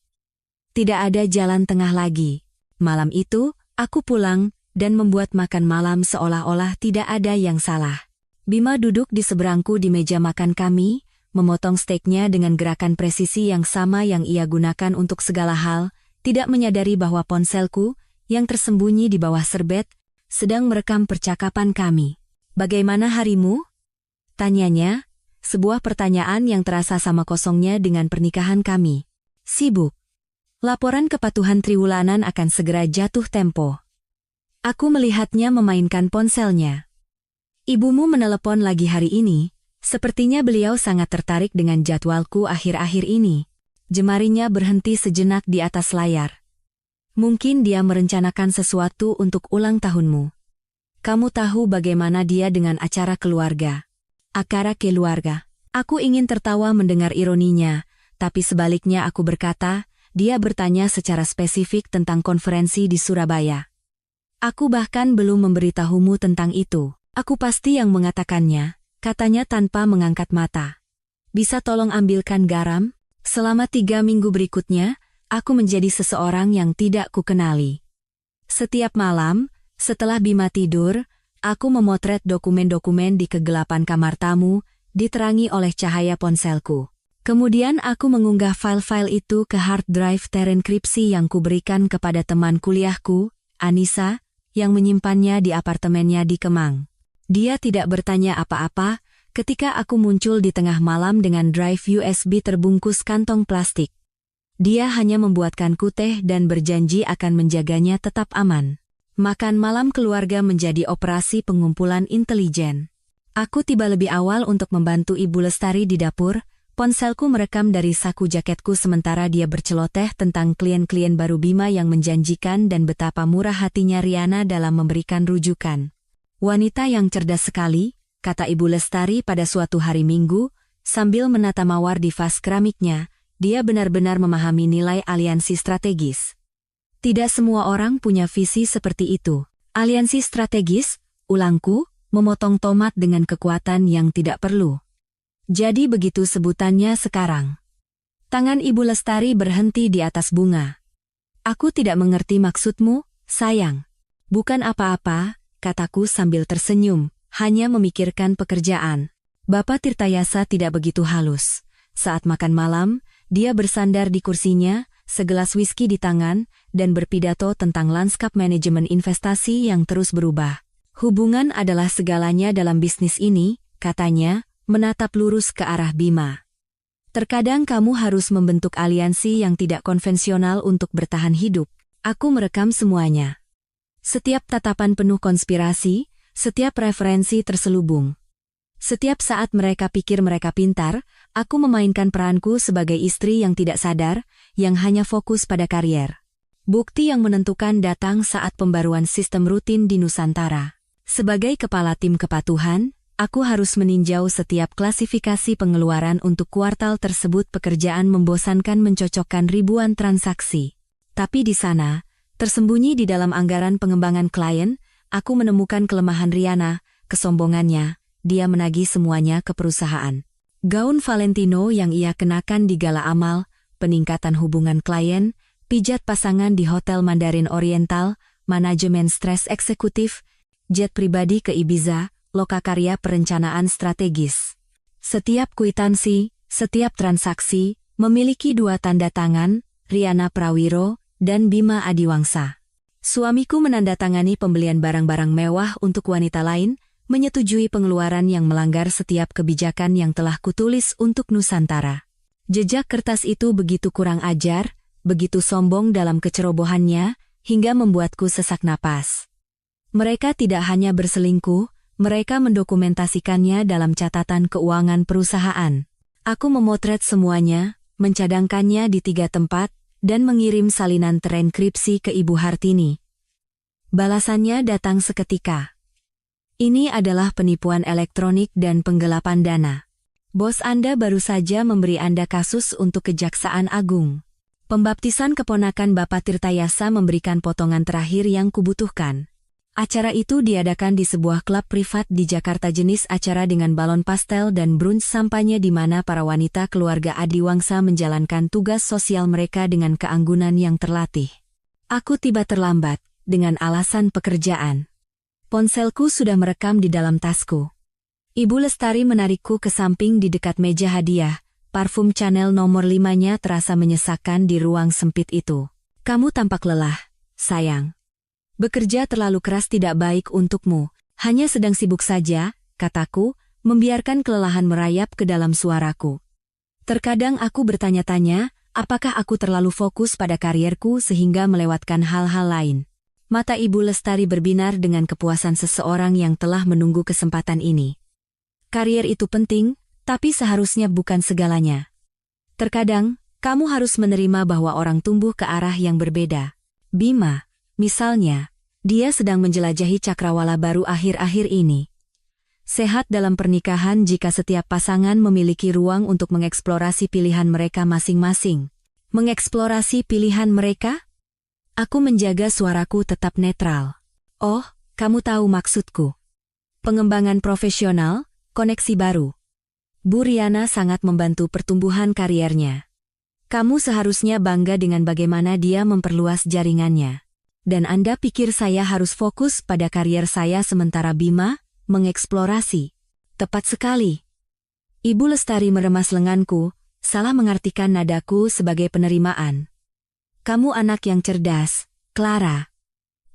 Tidak ada jalan tengah lagi. Malam itu, aku pulang dan membuat makan malam seolah-olah tidak ada yang salah. Bima duduk di seberangku di meja makan kami, memotong steaknya dengan gerakan presisi yang sama yang ia gunakan untuk segala hal, tidak menyadari bahwa ponselku, yang tersembunyi di bawah serbet, sedang merekam percakapan kami. "Bagaimana harimu?" tanyanya, sebuah pertanyaan yang terasa sama kosongnya dengan pernikahan kami. "Sibuk. Laporan kepatuhan triwulanan akan segera jatuh tempo." Aku melihatnya memainkan ponselnya. "Ibumu menelepon lagi hari ini. Sepertinya beliau sangat tertarik dengan jadwalku akhir-akhir ini." Jemarinya berhenti sejenak di atas layar. "Mungkin dia merencanakan sesuatu untuk ulang tahunmu. Kamu tahu bagaimana dia dengan acara keluarga." "Acara keluarga." Aku ingin tertawa mendengar ironinya, tapi sebaliknya aku berkata, dia bertanya secara spesifik tentang konferensi di Surabaya. "Aku bahkan belum memberitahumu tentang itu." "Aku pasti yang mengatakannya," katanya tanpa mengangkat mata. "Bisa tolong ambilkan garam?" Selama 3 minggu berikutnya, aku menjadi seseorang yang tidak kukenali. Setiap malam, setelah Bima tidur, aku memotret dokumen-dokumen di kegelapan kamar tamu, diterangi oleh cahaya ponselku. Kemudian aku mengunggah file-file itu ke hard drive terenkripsi yang kuberikan kepada teman kuliahku, Anissa, yang menyimpannya di apartemennya di Kemang. Dia tidak bertanya apa-apa ketika aku muncul di tengah malam dengan drive USB terbungkus kantong plastik. Dia hanya membuatkanku teh dan berjanji akan menjaganya tetap aman. Makan malam keluarga menjadi operasi pengumpulan intelijen. Aku tiba lebih awal untuk membantu Ibu Lestari di dapur. Ponselku merekam dari saku jaketku sementara dia berceloteh tentang klien-klien baru Bima yang menjanjikan dan betapa murah hatinya Riana dalam memberikan rujukan. "Wanita yang cerdas sekali," kata Ibu Lestari pada suatu hari Minggu, sambil menata mawar di vas keramiknya. "Dia benar-benar memahami nilai aliansi strategis." Tidak semua orang punya visi seperti itu. "Aliansi strategis," ulangku, memotong tomat dengan kekuatan yang tidak perlu. "Jadi begitu sebutannya sekarang." Tangan Ibu Lestari berhenti di atas bunga. "Aku tidak mengerti maksudmu, sayang." "Bukan apa-apa," kataku sambil tersenyum, "hanya memikirkan pekerjaan." Bapak Tirtayasa tidak begitu halus. Saat makan malam, dia bersandar di kursinya, segelas whisky di tangan, dan berpidato tentang lanskap manajemen investasi yang terus berubah. "Hubungan adalah segalanya dalam bisnis ini," katanya, menatap lurus ke arah Bima. "Terkadang kamu harus membentuk aliansi yang tidak konvensional untuk bertahan hidup." Aku merekam semuanya. Setiap tatapan penuh konspirasi, setiap referensi terselubung. Setiap saat mereka pikir mereka pintar, aku memainkan peranku sebagai istri yang tidak sadar, yang hanya fokus pada karier. Bukti yang menentukan datang saat pembaruan sistem rutin di Nusantara. Sebagai kepala tim kepatuhan, aku harus meninjau setiap klasifikasi pengeluaran untuk kuartal tersebut. Pekerjaan membosankan mencocokkan ribuan transaksi. Tapi di sana, tersembunyi di dalam anggaran pengembangan klien, aku menemukan kelemahan Riana, kesombongannya. Dia menagih semuanya ke perusahaan. Gaun Valentino yang ia kenakan di gala amal, peningkatan hubungan klien, pijat pasangan di Hotel Mandarin Oriental, manajemen stres eksekutif, jet pribadi ke Ibiza, lokakarya perencanaan strategis. Setiap kwitansi, setiap transaksi, memiliki 2 tanda tangan, Riana Prawiro dan Bima Adiwangsa. Suamiku menandatangani pembelian barang-barang mewah untuk wanita lain, menyetujui pengeluaran yang melanggar setiap kebijakan yang telah kutulis untuk Nusantara. Jejak kertas itu begitu kurang ajar, begitu sombong dalam kecerobohannya, hingga membuatku sesak napas. Mereka tidak hanya berselingkuh, mereka mendokumentasikannya dalam catatan keuangan perusahaan. Aku memotret semuanya, mencadangkannya di 3 tempat, dan mengirim salinan terenkripsi ke Ibu Hartini. Balasannya datang seketika. "Ini adalah penipuan elektronik dan penggelapan dana. Bos Anda baru saja memberi Anda kasus untuk Kejaksaan Agung. Pembaptisan keponakan Bapak Tirtayasa memberikan potongan terakhir yang kubutuhkan. Acara itu diadakan di sebuah klub privat di Jakarta, jenis acara dengan balon pastel dan brunch sampanye di mana para wanita keluarga Adiwangsa menjalankan tugas sosial mereka dengan keanggunan yang terlatih. Aku tiba terlambat, dengan alasan pekerjaan. Ponselku sudah merekam di dalam tasku. Ibu Lestari menarikku ke samping di dekat meja hadiah. Parfum Chanel nomor 5-nya terasa menyesakkan di ruang sempit itu. Kamu tampak lelah, sayang. Bekerja terlalu keras tidak baik untukmu. Hanya sedang sibuk saja, kataku, membiarkan kelelahan merayap ke dalam suaraku. Terkadang aku bertanya-tanya, apakah aku terlalu fokus pada karierku sehingga melewatkan hal-hal lain. Mata Ibu Lestari berbinar dengan kepuasan seseorang yang telah menunggu kesempatan ini. Karier itu penting, tapi seharusnya bukan segalanya. Terkadang, kamu harus menerima bahwa orang tumbuh ke arah yang berbeda. Bima, misalnya, dia sedang menjelajahi cakrawala baru akhir-akhir ini. Sehat dalam pernikahan jika setiap pasangan memiliki ruang untuk mengeksplorasi pilihan mereka masing-masing. Mengeksplorasi pilihan mereka? Aku menjaga suaraku tetap netral. Oh, kamu tahu maksudku. Pengembangan profesional, koneksi baru. Bu Riana sangat membantu pertumbuhan kariernya. Kamu seharusnya bangga dengan bagaimana dia memperluas jaringannya. Dan Anda pikir saya harus fokus pada karier saya sementara Bima mengeksplorasi. Tepat sekali. Ibu Lestari meremas lenganku, salah mengartikan nadaku sebagai penerimaan. Kamu anak yang cerdas, Clara.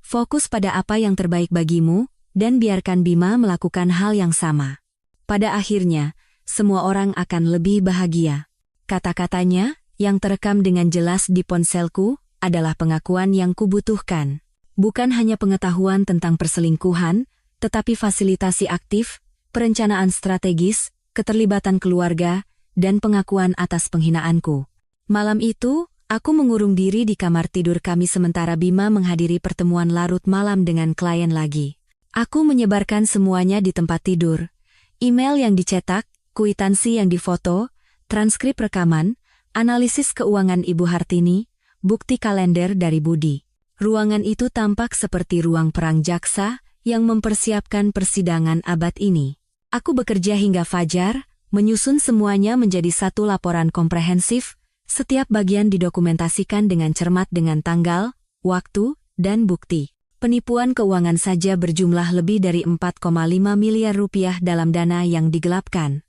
Fokus pada apa yang terbaik bagimu, dan biarkan Bima melakukan hal yang sama. Pada akhirnya, semua orang akan lebih bahagia. Kata-katanya, yang terekam dengan jelas di ponselku, adalah pengakuan yang kubutuhkan. Bukan hanya pengetahuan tentang perselingkuhan, tetapi fasilitasi aktif, perencanaan strategis, keterlibatan keluarga, dan pengakuan atas penghinaanku. Malam itu, aku mengurung diri di kamar tidur kami sementara Bima menghadiri pertemuan larut malam dengan klien lagi. Aku menyebarkan semuanya di tempat tidur. Email yang dicetak, kwitansi yang difoto, transkrip rekaman, analisis keuangan Ibu Hartini, bukti kalender dari Budi. Ruangan itu tampak seperti ruang perang jaksa yang mempersiapkan persidangan abad ini. Aku bekerja hingga fajar, menyusun semuanya menjadi satu laporan komprehensif, setiap bagian didokumentasikan dengan cermat dengan tanggal, waktu, dan bukti. Penipuan keuangan saja berjumlah lebih dari 4,5 miliar rupiah dalam dana yang digelapkan.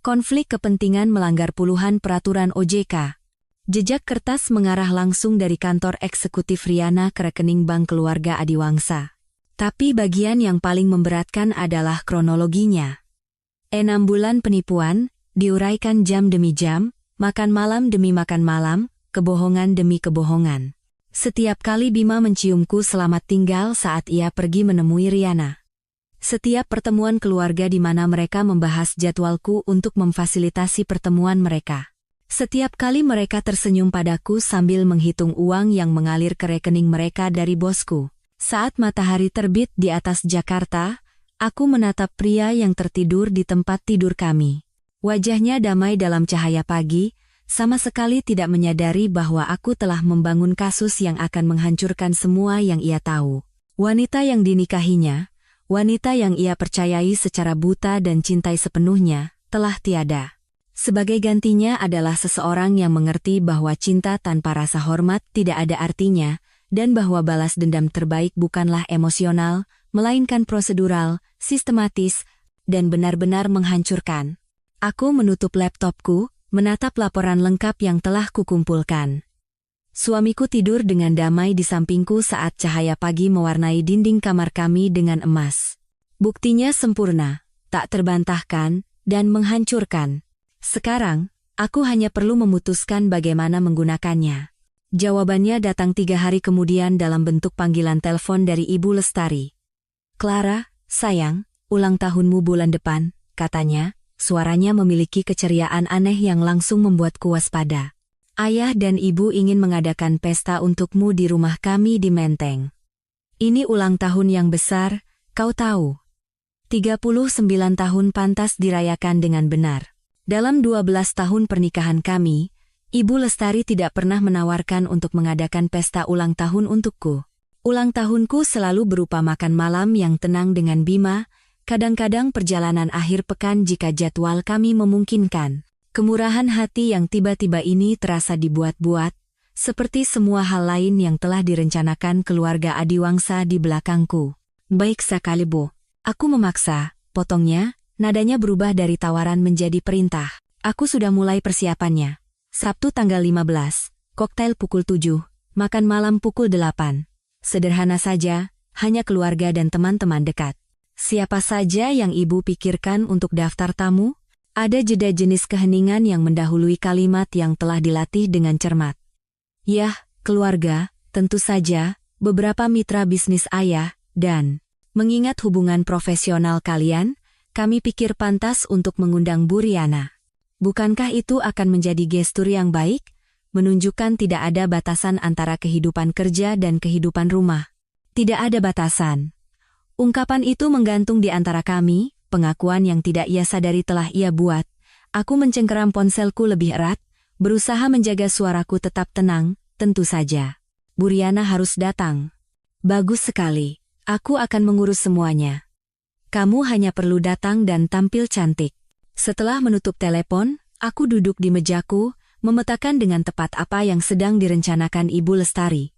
Konflik kepentingan melanggar puluhan peraturan OJK. Jejak kertas mengarah langsung dari kantor eksekutif Riana ke rekening bank keluarga Adiwangsa. Tapi bagian yang paling memberatkan adalah kronologinya. 6 bulan penipuan, diuraikan jam demi jam, makan malam demi makan malam, kebohongan demi kebohongan. Setiap kali Bima menciumku selamat tinggal saat ia pergi menemui Riana. Setiap pertemuan keluarga di mana mereka membahas jadwalku untuk memfasilitasi pertemuan mereka. Setiap kali mereka tersenyum padaku sambil menghitung uang yang mengalir ke rekening mereka dari bosku. Saat matahari terbit di atas Jakarta, aku menatap pria yang tertidur di tempat tidur kami. Wajahnya damai dalam cahaya pagi, sama sekali tidak menyadari bahwa aku telah membangun kasus yang akan menghancurkan semua yang ia tahu. Wanita yang dinikahinya, wanita yang ia percayai secara buta dan cintai sepenuhnya, telah tiada. Sebagai gantinya adalah seseorang yang mengerti bahwa cinta tanpa rasa hormat tidak ada artinya, dan bahwa balas dendam terbaik bukanlah emosional, melainkan prosedural, sistematis, dan benar-benar menghancurkan. Aku menutup laptopku, menatap laporan lengkap yang telah kukumpulkan. Suamiku tidur dengan damai di sampingku saat cahaya pagi mewarnai dinding kamar kami dengan emas. Buktinya sempurna, tak terbantahkan, dan menghancurkan. Sekarang, aku hanya perlu memutuskan bagaimana menggunakannya. Jawabannya datang 3 hari kemudian dalam bentuk panggilan telepon dari Ibu Lestari. Clara, sayang, ulang tahunmu bulan depan, katanya. Suaranya memiliki keceriaan aneh yang langsung membuatku waspada. Ayah dan ibu ingin mengadakan pesta untukmu di rumah kami di Menteng. Ini ulang tahun yang besar, kau tahu. 39 tahun pantas dirayakan dengan benar. Dalam 12 tahun pernikahan kami, Ibu Lestari tidak pernah menawarkan untuk mengadakan pesta ulang tahun untukku. Ulang tahunku selalu berupa makan malam yang tenang dengan Bima, kadang-kadang perjalanan akhir pekan jika jadwal kami memungkinkan. Kemurahan hati yang tiba-tiba ini terasa dibuat-buat, seperti semua hal lain yang telah direncanakan keluarga Adiwangsa di belakangku. Baik sekali, Bu. Aku memaksa, potongnya, nadanya berubah dari tawaran menjadi perintah. Aku sudah mulai persiapannya. Sabtu tanggal 15, koktail pukul 7, makan malam pukul 8. Sederhana saja, hanya keluarga dan teman-teman dekat. Siapa saja yang Ibu pikirkan untuk daftar tamu? Ada jeda jenis keheningan yang mendahului kalimat yang telah dilatih dengan cermat. Yah, keluarga, tentu saja, beberapa mitra bisnis ayah, dan mengingat hubungan profesional kalian, kami pikir pantas untuk mengundang Bu Riana. Bukankah itu akan menjadi gestur yang baik? Menunjukkan tidak ada batasan antara kehidupan kerja dan kehidupan rumah. Tidak ada batasan. Ungkapan itu menggantung di antara kami, pengakuan yang tidak ia sadari telah ia buat. Aku mencengkeram ponselku lebih erat, berusaha menjaga suaraku tetap tenang, tentu saja. Bu Riana harus datang. Bagus sekali, aku akan mengurus semuanya. Kamu hanya perlu datang dan tampil cantik. Setelah menutup telepon, aku duduk di mejaku, memetakan dengan tepat apa yang sedang direncanakan Ibu Lestari.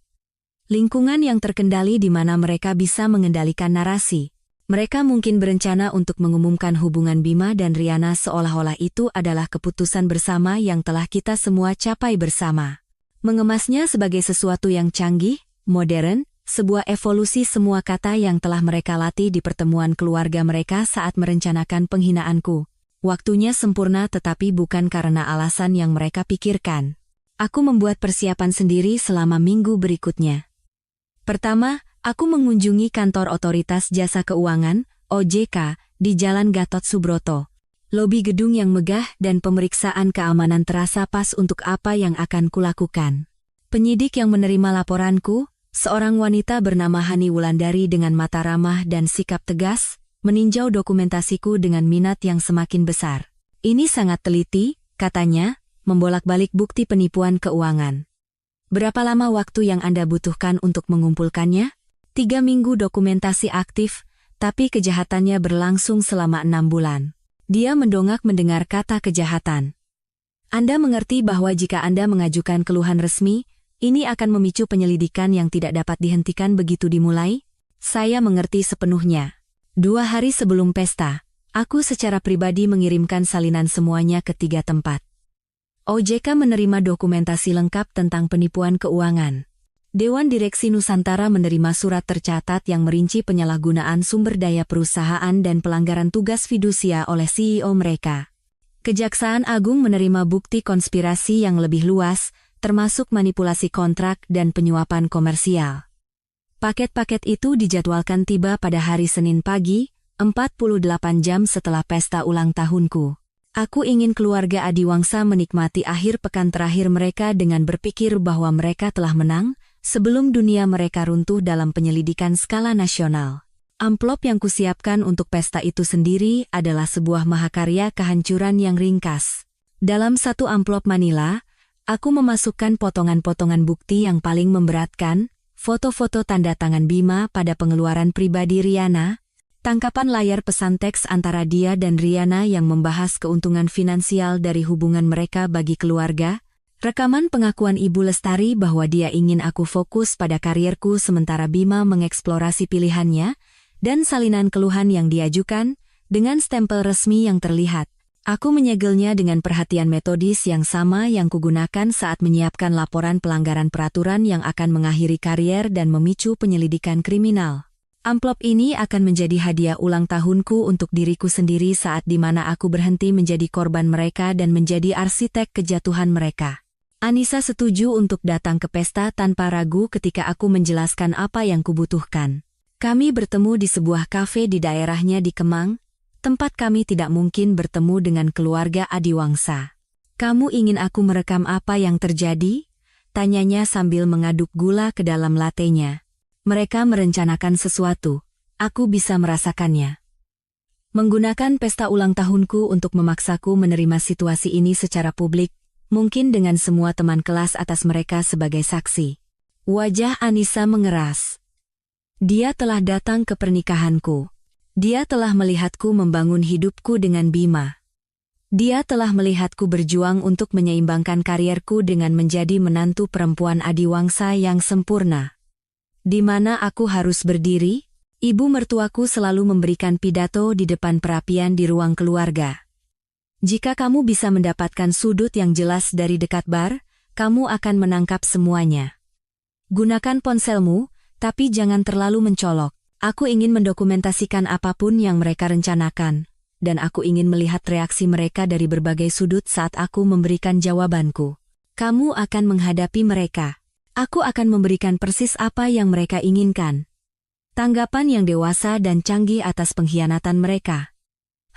Lingkungan yang terkendali di mana mereka bisa mengendalikan narasi. Mereka mungkin berencana untuk mengumumkan hubungan Bima dan Riana seolah-olah itu adalah keputusan bersama yang telah kita semua capai bersama. Mengemasnya sebagai sesuatu yang canggih, modern, sebuah evolusi semua kata yang telah mereka latih di pertemuan keluarga mereka saat merencanakan penghinaanku. Waktunya sempurna tetapi bukan karena alasan yang mereka pikirkan. Aku membuat persiapan sendiri selama minggu berikutnya. Pertama, aku mengunjungi kantor Otoritas Jasa Keuangan, OJK, di Jalan Gatot Subroto. Lobi gedung yang megah dan pemeriksaan keamanan terasa pas untuk apa yang akan kulakukan. Penyidik yang menerima laporanku, seorang wanita bernama Hani Wulandari dengan mata ramah dan sikap tegas, meninjau dokumentasiku dengan minat yang semakin besar. Ini sangat teliti, katanya, membolak-balik bukti penipuan keuangan. Berapa lama waktu yang Anda butuhkan untuk mengumpulkannya? 3 minggu dokumentasi aktif, tapi kejahatannya berlangsung selama 6 bulan. Dia mendongak mendengar kata kejahatan. Anda mengerti bahwa jika Anda mengajukan keluhan resmi, ini akan memicu penyelidikan yang tidak dapat dihentikan begitu dimulai? Saya mengerti sepenuhnya. 2 hari sebelum pesta, aku secara pribadi mengirimkan salinan semuanya ke 3 tempat. OJK menerima dokumentasi lengkap tentang penipuan keuangan. Dewan Direksi Nusantara menerima surat tercatat yang merinci penyalahgunaan sumber daya perusahaan dan pelanggaran tugas fidusia oleh CEO mereka. Kejaksaan Agung menerima bukti konspirasi yang lebih luas, termasuk manipulasi kontrak dan penyuapan komersial. Paket-paket itu dijadwalkan tiba pada hari Senin pagi, 48 jam setelah pesta ulang tahunku. Aku ingin keluarga Adiwangsa menikmati akhir pekan terakhir mereka dengan berpikir bahwa mereka telah menang, sebelum dunia mereka runtuh dalam penyelidikan skala nasional. Amplop yang kusiapkan untuk pesta itu sendiri adalah sebuah mahakarya kehancuran yang ringkas. Dalam satu amplop manila, aku memasukkan potongan-potongan bukti yang paling memberatkan, foto-foto tanda tangan Bima pada pengeluaran pribadi Riana, tangkapan layar pesan teks antara dia dan Riana yang membahas keuntungan finansial dari hubungan mereka bagi keluarga, rekaman pengakuan Ibu Lestari bahwa dia ingin aku fokus pada karierku sementara Bima mengeksplorasi pilihannya, dan salinan keluhan yang diajukan, dengan stempel resmi yang terlihat. Aku menyegelnya dengan perhatian metodis yang sama yang kugunakan saat menyiapkan laporan pelanggaran peraturan yang akan mengakhiri karier dan memicu penyelidikan kriminal. Amplop ini akan menjadi hadiah ulang tahunku untuk diriku sendiri saat di mana aku berhenti menjadi korban mereka dan menjadi arsitek kejatuhan mereka. Anissa setuju untuk datang ke pesta tanpa ragu ketika aku menjelaskan apa yang kubutuhkan. Kami bertemu di sebuah kafe di daerahnya di Kemang, tempat kami tidak mungkin bertemu dengan keluarga Adiwangsa. Kamu ingin aku merekam apa yang terjadi? Tanyanya sambil mengaduk gula ke dalam latenya. Mereka merencanakan sesuatu. Aku bisa merasakannya. Menggunakan pesta ulang tahunku untuk memaksaku menerima situasi ini secara publik, mungkin dengan semua teman kelas atas mereka sebagai saksi. Wajah Anissa mengeras. Dia telah datang ke pernikahanku. Dia telah melihatku membangun hidupku dengan Bima. Dia telah melihatku berjuang untuk menyeimbangkan karierku dengan menjadi menantu perempuan adiwangsa yang sempurna. Di mana aku harus berdiri? Ibu mertuaku selalu memberikan pidato di depan perapian di ruang keluarga. Jika kamu bisa mendapatkan sudut yang jelas dari dekat bar, kamu akan menangkap semuanya. Gunakan ponselmu, tapi jangan terlalu mencolok. Aku ingin mendokumentasikan apapun yang mereka rencanakan, dan aku ingin melihat reaksi mereka dari berbagai sudut saat aku memberikan jawabanku. Kamu akan menghadapi mereka. Aku akan memberikan persis apa yang mereka inginkan. Tanggapan yang dewasa dan canggih atas pengkhianatan mereka.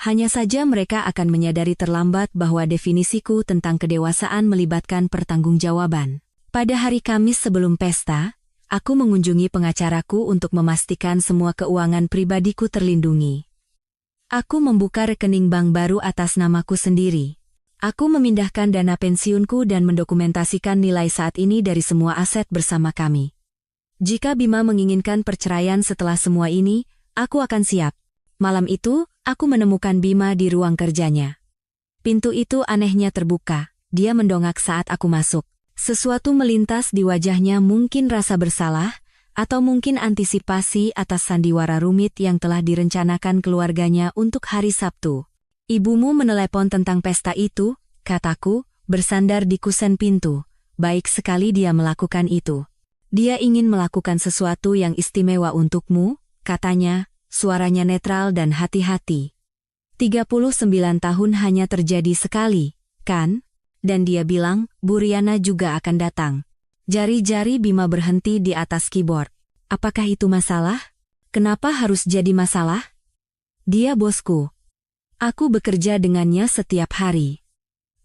Hanya saja mereka akan menyadari terlambat bahwa definisiku tentang kedewasaan melibatkan pertanggungjawaban. Pada hari Kamis sebelum pesta, aku mengunjungi pengacaraku untuk memastikan semua keuangan pribadiku terlindungi. Aku membuka rekening bank baru atas namaku sendiri. Aku memindahkan dana pensiunku dan mendokumentasikan nilai saat ini dari semua aset bersama kami. Jika Bima menginginkan perceraian setelah semua ini, aku akan siap. Malam itu, aku menemukan Bima di ruang kerjanya. Pintu itu anehnya terbuka. Dia mendongak saat aku masuk. Sesuatu melintas di wajahnya, mungkin rasa bersalah, atau mungkin antisipasi atas sandiwara rumit yang telah direncanakan keluarganya untuk hari Sabtu. Ibumu menelepon tentang pesta itu, kataku, bersandar di kusen pintu. Baik sekali dia melakukan itu. Dia ingin melakukan sesuatu yang istimewa untukmu, katanya, suaranya netral dan hati-hati. 39 tahun hanya terjadi sekali, kan? Dan dia bilang, Bu Riana juga akan datang. Jari-jari Bima berhenti di atas keyboard. Apakah itu masalah? Kenapa harus jadi masalah? Dia bosku. Aku bekerja dengannya setiap hari.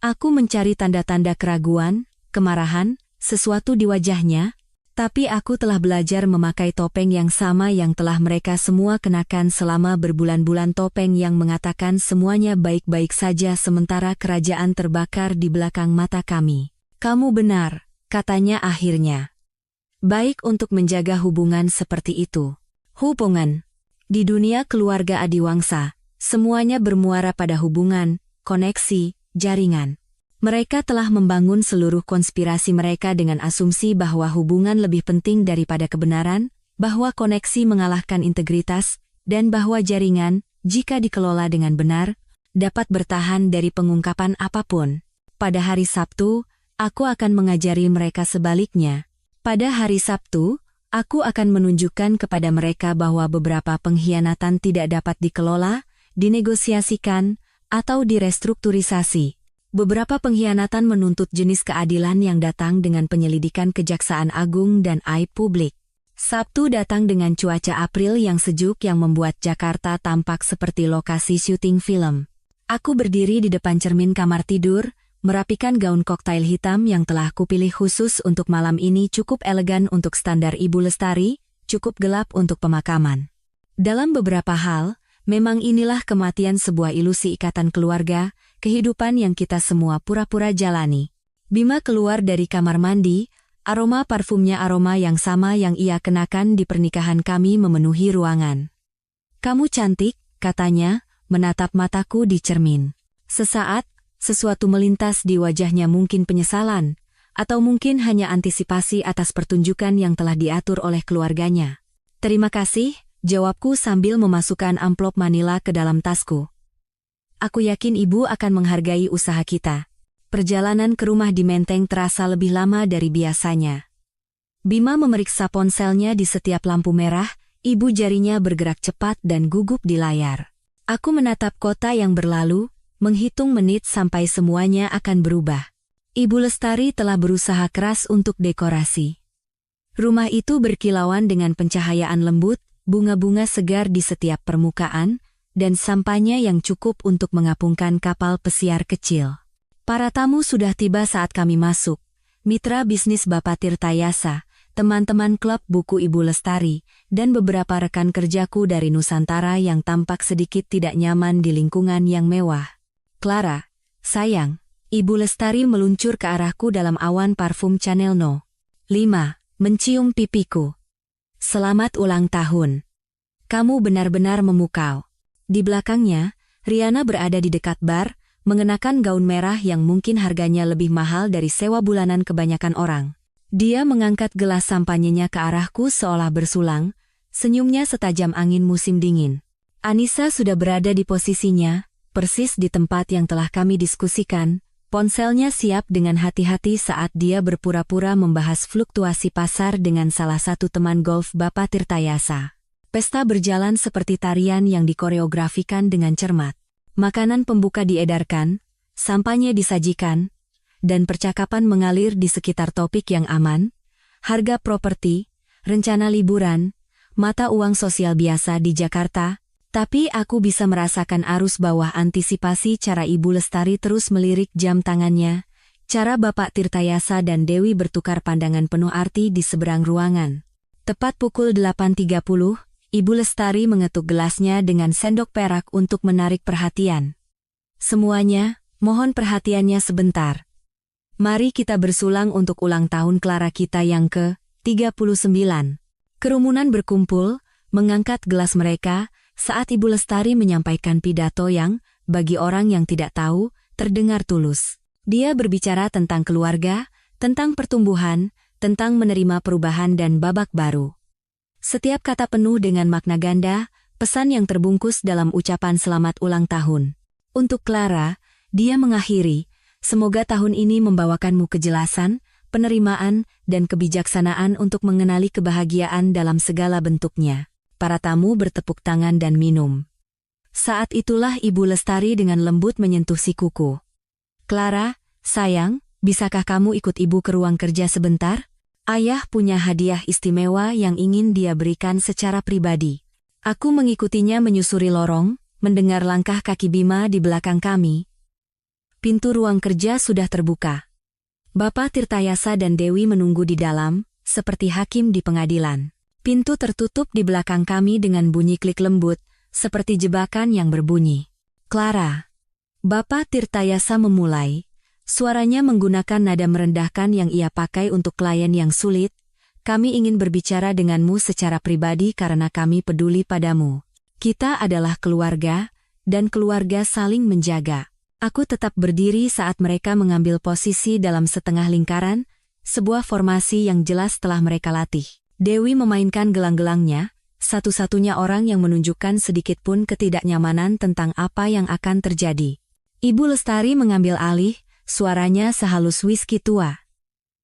Aku mencari tanda-tanda keraguan, kemarahan, sesuatu di wajahnya, tapi aku telah belajar memakai topeng yang sama yang telah mereka semua kenakan selama berbulan-bulan, topeng yang mengatakan semuanya baik-baik saja sementara kerajaan terbakar di belakang mata kami. Kamu benar, katanya akhirnya. Baik untuk menjaga hubungan seperti itu. Hubungan. Di dunia keluarga adiwangsa, semuanya bermuara pada hubungan, koneksi, jaringan. Mereka telah membangun seluruh konspirasi mereka dengan asumsi bahwa hubungan lebih penting daripada kebenaran, bahwa koneksi mengalahkan integritas, dan bahwa jaringan, jika dikelola dengan benar, dapat bertahan dari pengungkapan apapun. Pada hari Sabtu, aku akan mengajari mereka sebaliknya. Pada hari Sabtu, aku akan menunjukkan kepada mereka bahwa beberapa pengkhianatan tidak dapat dikelola, dinegosiasikan, atau direstrukturisasi. Beberapa pengkhianatan menuntut jenis keadilan yang datang dengan penyelidikan Kejaksaan Agung dan aib publik. Sabtu datang dengan cuaca April yang sejuk yang membuat Jakarta tampak seperti lokasi syuting film. Aku berdiri di depan cermin kamar tidur, merapikan gaun koktail hitam yang telah kupilih khusus untuk malam ini, cukup elegan untuk standar Ibu Lestari, cukup gelap untuk pemakaman. Dalam beberapa hal, memang inilah kematian sebuah ilusi ikatan keluarga, kehidupan yang kita semua pura-pura jalani. Bima keluar dari kamar mandi, aroma parfumnya aroma yang sama yang ia kenakan di pernikahan kami memenuhi ruangan. Kamu cantik, katanya, menatap mataku di cermin. Sesaat, sesuatu melintas di wajahnya, mungkin penyesalan, atau mungkin hanya antisipasi atas pertunjukan yang telah diatur oleh keluarganya. Terima kasih, jawabku sambil memasukkan amplop manila ke dalam tasku. Aku yakin ibu akan menghargai usaha kita. Perjalanan ke rumah di Menteng terasa lebih lama dari biasanya. Bima memeriksa ponselnya di setiap lampu merah, ibu jarinya bergerak cepat dan gugup di layar. Aku menatap kota yang berlalu, menghitung menit sampai semuanya akan berubah. Ibu Lestari telah berusaha keras untuk dekorasi. Rumah itu berkilauan dengan pencahayaan lembut, bunga-bunga segar di setiap permukaan, dan sampahnya yang cukup untuk mengapungkan kapal pesiar kecil. Para tamu sudah tiba saat kami masuk. Mitra bisnis Bapak Tirtayasa, teman-teman klub buku Ibu Lestari, dan beberapa rekan kerjaku dari Nusantara yang tampak sedikit tidak nyaman di lingkungan yang mewah. Clara, sayang, Ibu Lestari meluncur ke arahku dalam awan parfum Chanel No. 5, mencium pipiku. Selamat ulang tahun. Kamu benar-benar memukau. Di belakangnya, Riana berada di dekat bar, mengenakan gaun merah yang mungkin harganya lebih mahal dari sewa bulanan kebanyakan orang. Dia mengangkat gelas sampanyenya ke arahku seolah bersulang, senyumnya setajam angin musim dingin. Anissa sudah berada di posisinya, persis di tempat yang telah kami diskusikan. Ponselnya siap dengan hati-hati saat dia berpura-pura membahas fluktuasi pasar dengan salah satu teman golf Bapak Tirtayasa. Pesta berjalan seperti tarian yang dikoreografikan dengan cermat. Makanan pembuka diedarkan, sampahnya disajikan, dan percakapan mengalir di sekitar topik yang aman, harga properti, rencana liburan, mata uang sosial biasa di Jakarta. Tapi aku bisa merasakan arus bawah antisipasi cara Ibu Lestari terus melirik jam tangannya, cara Bapak Tirtayasa dan Dewi bertukar pandangan penuh arti di seberang ruangan. Tepat pukul 8.30, Ibu Lestari mengetuk gelasnya dengan sendok perak untuk menarik perhatian. Semuanya, mohon perhatiannya sebentar. Mari kita bersulang untuk ulang tahun Clara kita yang ke-39. Kerumunan berkumpul, mengangkat gelas mereka, saat Ibu Lestari menyampaikan pidato yang, bagi orang yang tidak tahu, terdengar tulus. Dia berbicara tentang keluarga, tentang pertumbuhan, tentang menerima perubahan dan babak baru. Setiap kata penuh dengan makna ganda, pesan yang terbungkus dalam ucapan selamat ulang tahun. Untuk Clara, dia mengakhiri, semoga tahun ini membawakanmu kejelasan, penerimaan, dan kebijaksanaan untuk mengenali kebahagiaan dalam segala bentuknya. Para tamu bertepuk tangan dan minum. Saat itulah Ibu Lestari dengan lembut menyentuh si kuku. Clara, sayang, bisakah kamu ikut ibu ke ruang kerja sebentar? Ayah punya hadiah istimewa yang ingin dia berikan secara pribadi. Aku mengikutinya menyusuri lorong, mendengar langkah kaki Bima di belakang kami. Pintu ruang kerja sudah terbuka. Bapak Tirtayasa dan Dewi menunggu di dalam, seperti hakim di pengadilan. Pintu tertutup di belakang kami dengan bunyi klik lembut, seperti jebakan yang berbunyi. Clara. Bapak Tirtayasa memulai. Suaranya menggunakan nada merendahkan yang ia pakai untuk klien yang sulit. Kami ingin berbicara denganmu secara pribadi karena kami peduli padamu. Kita adalah keluarga, dan keluarga saling menjaga. Aku tetap berdiri saat mereka mengambil posisi dalam setengah lingkaran, sebuah formasi yang jelas telah mereka latih. Dewi memainkan gelang-gelangnya, satu-satunya orang yang menunjukkan sedikit pun ketidaknyamanan tentang apa yang akan terjadi. Ibu Lestari mengambil alih, suaranya sehalus whisky tua.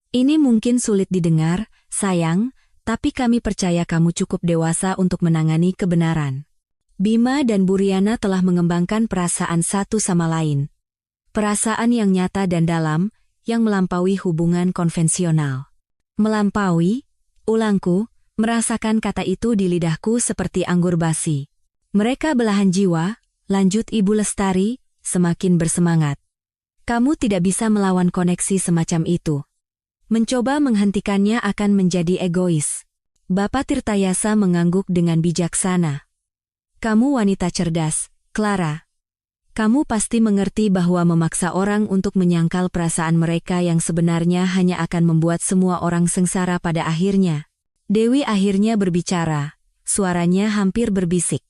Ini mungkin sulit didengar, sayang, tapi kami percaya kamu cukup dewasa untuk menangani kebenaran. Bima dan Bu Riana telah mengembangkan perasaan satu sama lain. Perasaan yang nyata dan dalam, yang melampaui hubungan konvensional. Melampaui? Ulangku, merasakan kata itu di lidahku seperti anggur basi. Mereka belahan jiwa, lanjut Ibu Lestari, semakin bersemangat. Kamu tidak bisa melawan koneksi semacam itu. Mencoba menghentikannya akan menjadi egois. Bapak Tirtayasa mengangguk dengan bijaksana. Kamu wanita cerdas, Clara. Kamu pasti mengerti bahwa memaksa orang untuk menyangkal perasaan mereka yang sebenarnya hanya akan membuat semua orang sengsara pada akhirnya. Dewi akhirnya berbicara, suaranya hampir berbisik.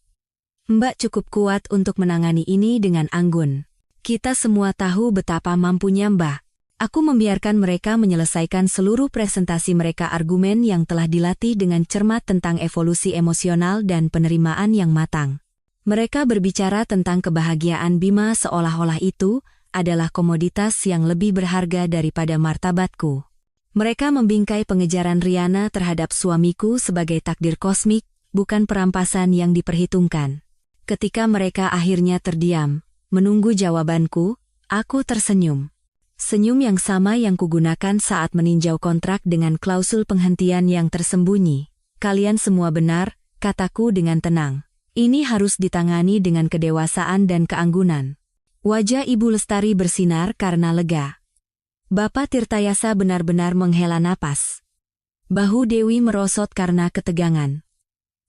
Mbak cukup kuat untuk menangani ini dengan anggun. Kita semua tahu betapa mampunya Mbak. Aku membiarkan mereka menyelesaikan seluruh presentasi mereka argumen yang telah dilatih dengan cermat tentang evolusi emosional dan penerimaan yang matang. Mereka berbicara tentang kebahagiaan Bima seolah-olah itu adalah komoditas yang lebih berharga daripada martabatku. Mereka membingkai pengejaran Riana terhadap suamiku sebagai takdir kosmik, bukan perampasan yang diperhitungkan. Ketika mereka akhirnya terdiam, menunggu jawabanku, aku tersenyum. Senyum yang sama yang kugunakan saat meninjau kontrak dengan klausul penghentian yang tersembunyi. Kalian semua benar, kataku dengan tenang. Ini harus ditangani dengan kedewasaan dan keanggunan. Wajah Ibu Lestari bersinar karena lega. Bapak Tirtayasa benar-benar menghela napas. Bahu Dewi merosot karena ketegangan.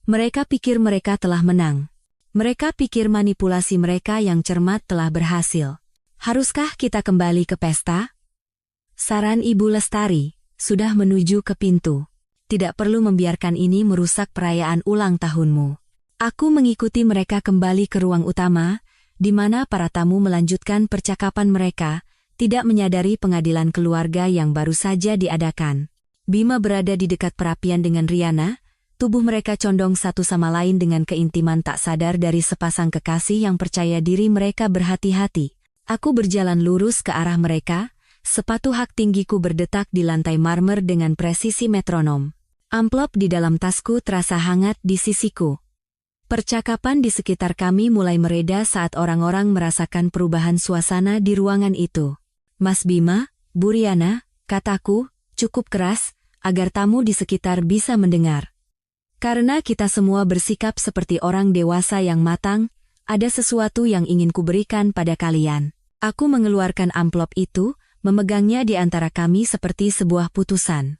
Mereka pikir mereka telah menang. Mereka pikir manipulasi mereka yang cermat telah berhasil. Haruskah kita kembali ke pesta? Saran Ibu Lestari, sudah menuju ke pintu. tidak perlu membiarkan ini merusak perayaan ulang tahunmu. Aku mengikuti mereka kembali ke ruang utama, di mana para tamu melanjutkan percakapan mereka, tidak menyadari pengadilan keluarga yang baru saja diadakan. Bima berada di dekat perapian dengan Riana, tubuh mereka condong satu sama lain dengan keintiman tak sadar dari sepasang kekasih yang percaya diri mereka berhati-hati. Aku berjalan lurus ke arah mereka, sepatu hak tinggiku berdetak di lantai marmer dengan presisi metronom. Amplop di dalam tasku terasa hangat di sisiku. Percakapan di sekitar kami mulai mereda saat orang-orang merasakan perubahan suasana di ruangan itu. Mas Bima, Bu Riana, kataku, cukup keras, agar tamu di sekitar bisa mendengar. Karena kita semua bersikap seperti orang dewasa yang matang, ada sesuatu yang ingin kuberikan pada kalian. Aku mengeluarkan amplop itu, memegangnya di antara kami seperti sebuah putusan.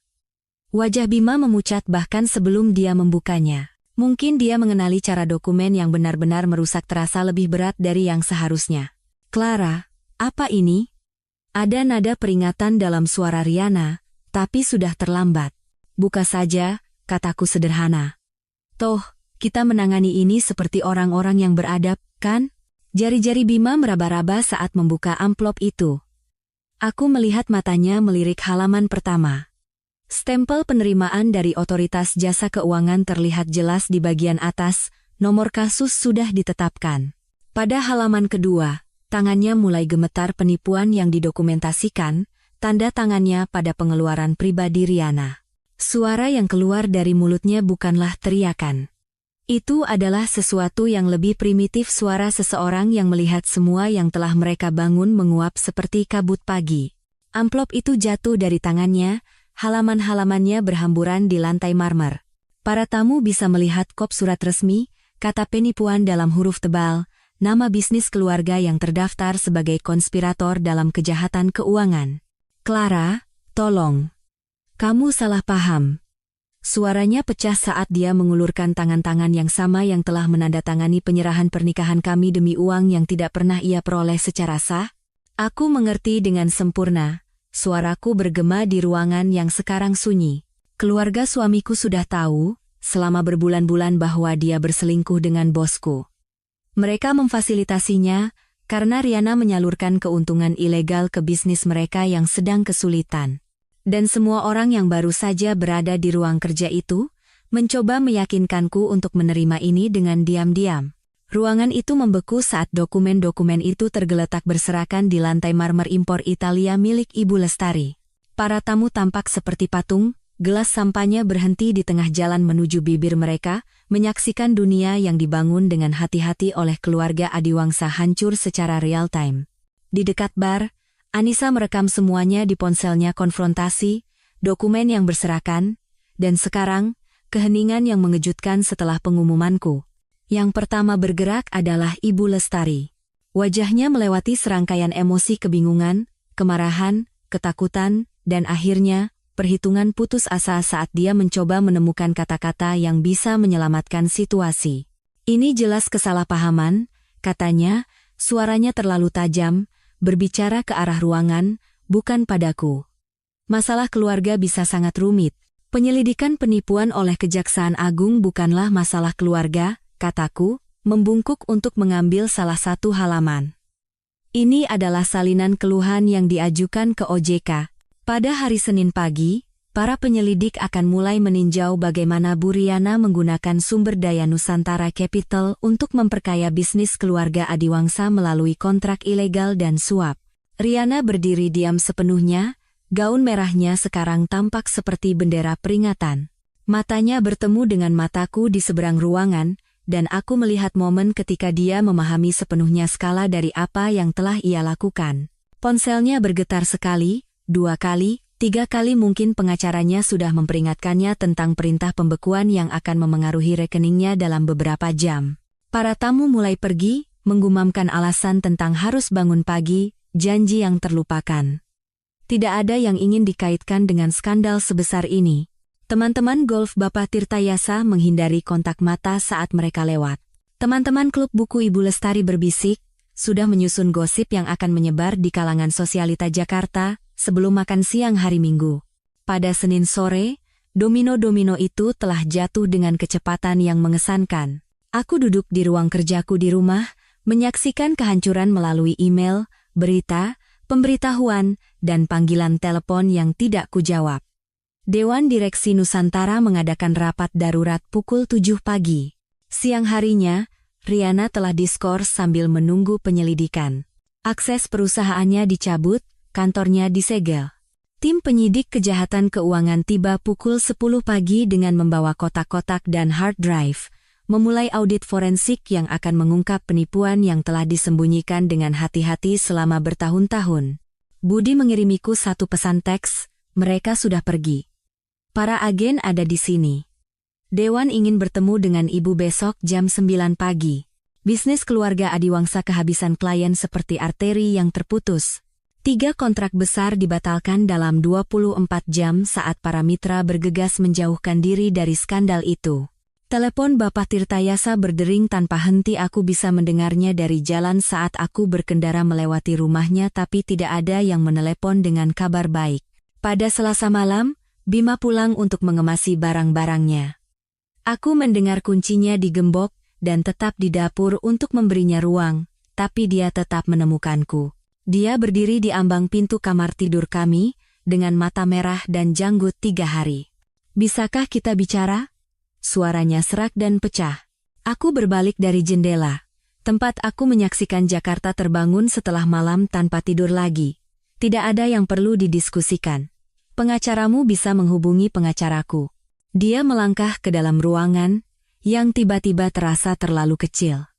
Wajah Bima memucat bahkan sebelum dia membukanya. Mungkin dia mengenali cara dokumen yang benar-benar merusak terasa lebih berat dari yang seharusnya. Clara, apa ini? Ada nada peringatan dalam suara Riana, tapi sudah terlambat. Buka saja, kataku sederhana. Toh, kita menangani ini seperti orang-orang yang beradab, kan? Jari-jari Bima meraba-raba saat membuka amplop itu. Aku melihat matanya melirik halaman pertama. Stempel penerimaan dari Otoritas Jasa Keuangan terlihat jelas di bagian atas, nomor kasus sudah ditetapkan. Pada halaman kedua, tangannya mulai gemetar penipuan yang didokumentasikan, tanda tangannya pada pengeluaran pribadi Riana. Suara yang keluar dari mulutnya bukanlah teriakan. Itu adalah sesuatu yang lebih primitif, suara seseorang yang melihat semua yang telah mereka bangun menguap seperti kabut pagi. Amplop itu jatuh dari tangannya, halaman-halamannya berhamburan di lantai marmer. Para tamu bisa melihat kop surat resmi, kata penipuan dalam huruf tebal, nama bisnis keluarga yang terdaftar sebagai konspirator dalam kejahatan keuangan. Clara, tolong. Kamu salah paham. Suaranya pecah saat dia mengulurkan tangan-tangan yang sama yang telah menandatangani penyerahan pernikahan kami demi uang yang tidak pernah ia peroleh secara sah. Aku mengerti dengan sempurna. Suaraku bergema di ruangan yang sekarang sunyi. Keluarga suamiku sudah tahu, selama berbulan-bulan bahwa dia berselingkuh dengan bosku. Mereka memfasilitasinya, karena Riana menyalurkan keuntungan ilegal ke bisnis mereka yang sedang kesulitan. Dan semua orang yang baru saja berada di ruang kerja itu, mencoba meyakinkanku untuk menerima ini dengan diam-diam. Ruangan itu membeku saat dokumen-dokumen itu tergeletak berserakan di lantai marmer impor Italia milik Ibu Lestari. Para tamu tampak seperti patung, gelas sampahnya berhenti di tengah jalan menuju bibir mereka, menyaksikan dunia yang dibangun dengan hati-hati oleh keluarga Adiwangsa hancur secara real-time. Di dekat bar, Anissa merekam semuanya di ponselnya konfrontasi, dokumen yang berserakan, dan sekarang, keheningan yang mengejutkan setelah pengumumanku. Yang pertama bergerak adalah Ibu Lestari. Wajahnya melewati serangkaian emosi kebingungan, kemarahan, ketakutan, dan akhirnya, perhitungan putus asa saat dia mencoba menemukan kata-kata yang bisa menyelamatkan situasi. Ini jelas kesalahpahaman, katanya, suaranya terlalu tajam, berbicara ke arah ruangan, bukan padaku. Masalah keluarga bisa sangat rumit. Penyelidikan penipuan oleh Kejaksaan Agung bukanlah masalah keluarga, kataku, membungkuk untuk mengambil salah satu halaman. Ini adalah salinan keluhan yang diajukan ke OJK. Pada hari Senin pagi, para penyelidik akan mulai meninjau bagaimana Bu Riana menggunakan sumber daya Nusantara Capital untuk memperkaya bisnis keluarga Adiwangsa melalui kontrak ilegal dan suap. Riana berdiri diam sepenuhnya, gaun merahnya sekarang tampak seperti bendera peringatan. Matanya bertemu dengan mataku di seberang ruangan, dan aku melihat momen ketika dia memahami sepenuhnya skala dari apa yang telah ia lakukan. Ponselnya bergetar sekali, 2 kali, 3 kali mungkin pengacaranya sudah memperingatkannya tentang perintah pembekuan yang akan memengaruhi rekeningnya dalam beberapa jam. Para tamu mulai pergi, menggumamkan alasan tentang harus bangun pagi, janji yang terlupakan. Tidak ada yang ingin dikaitkan dengan skandal sebesar ini. Teman-teman golf Bapak Tirtayasa menghindari kontak mata saat mereka lewat. Teman-teman klub buku Ibu Lestari berbisik, sudah menyusun gosip yang akan menyebar di kalangan sosialita Jakarta, sebelum makan siang hari Minggu. Pada Senin sore, Domino-domino itu telah jatuh dengan kecepatan yang mengesankan. Aku duduk di ruang kerjaku di rumah, menyaksikan kehancuran melalui email, berita, pemberitahuan, dan panggilan telepon yang tidak kujawab. Dewan Direksi Nusantara mengadakan rapat darurat pukul 7 pagi. Siang harinya, Riana telah diskors sambil menunggu penyelidikan. Akses perusahaannya dicabut, kantornya disegel. Tim penyidik kejahatan keuangan tiba pukul 10 pagi dengan membawa kotak-kotak dan hard drive, memulai audit forensik yang akan mengungkap penipuan yang telah disembunyikan dengan hati-hati selama bertahun-tahun. Budi mengirimiku satu pesan teks, mereka sudah pergi. Para agen ada di sini. Dewan ingin bertemu dengan ibu besok jam 9 pagi. Bisnis keluarga Adiwangsa kehabisan klien seperti arteri yang terputus. 3 kontrak besar dibatalkan dalam 24 jam saat para mitra bergegas menjauhkan diri dari skandal itu. Telepon Bapak Tirtayasa berdering tanpa henti. Aku bisa mendengarnya dari jalan saat aku berkendara melewati rumahnya, tapi tidak ada yang menelepon dengan kabar baik. Pada Selasa malam, Bima pulang untuk mengemasi barang-barangnya. Aku mendengar kuncinya digembok dan tetap di dapur untuk memberinya ruang, tapi dia tetap menemukanku. Dia berdiri di ambang pintu kamar tidur kami, dengan mata merah dan janggut 3 hari. Bisakah kita bicara? Suaranya serak dan pecah. Aku berbalik dari jendela. Tempat aku menyaksikan Jakarta terbangun setelah malam tanpa tidur lagi. Tidak ada yang perlu didiskusikan. Pengacaramu bisa menghubungi pengacaraku. Dia melangkah ke dalam ruangan, yang tiba-tiba terasa terlalu kecil.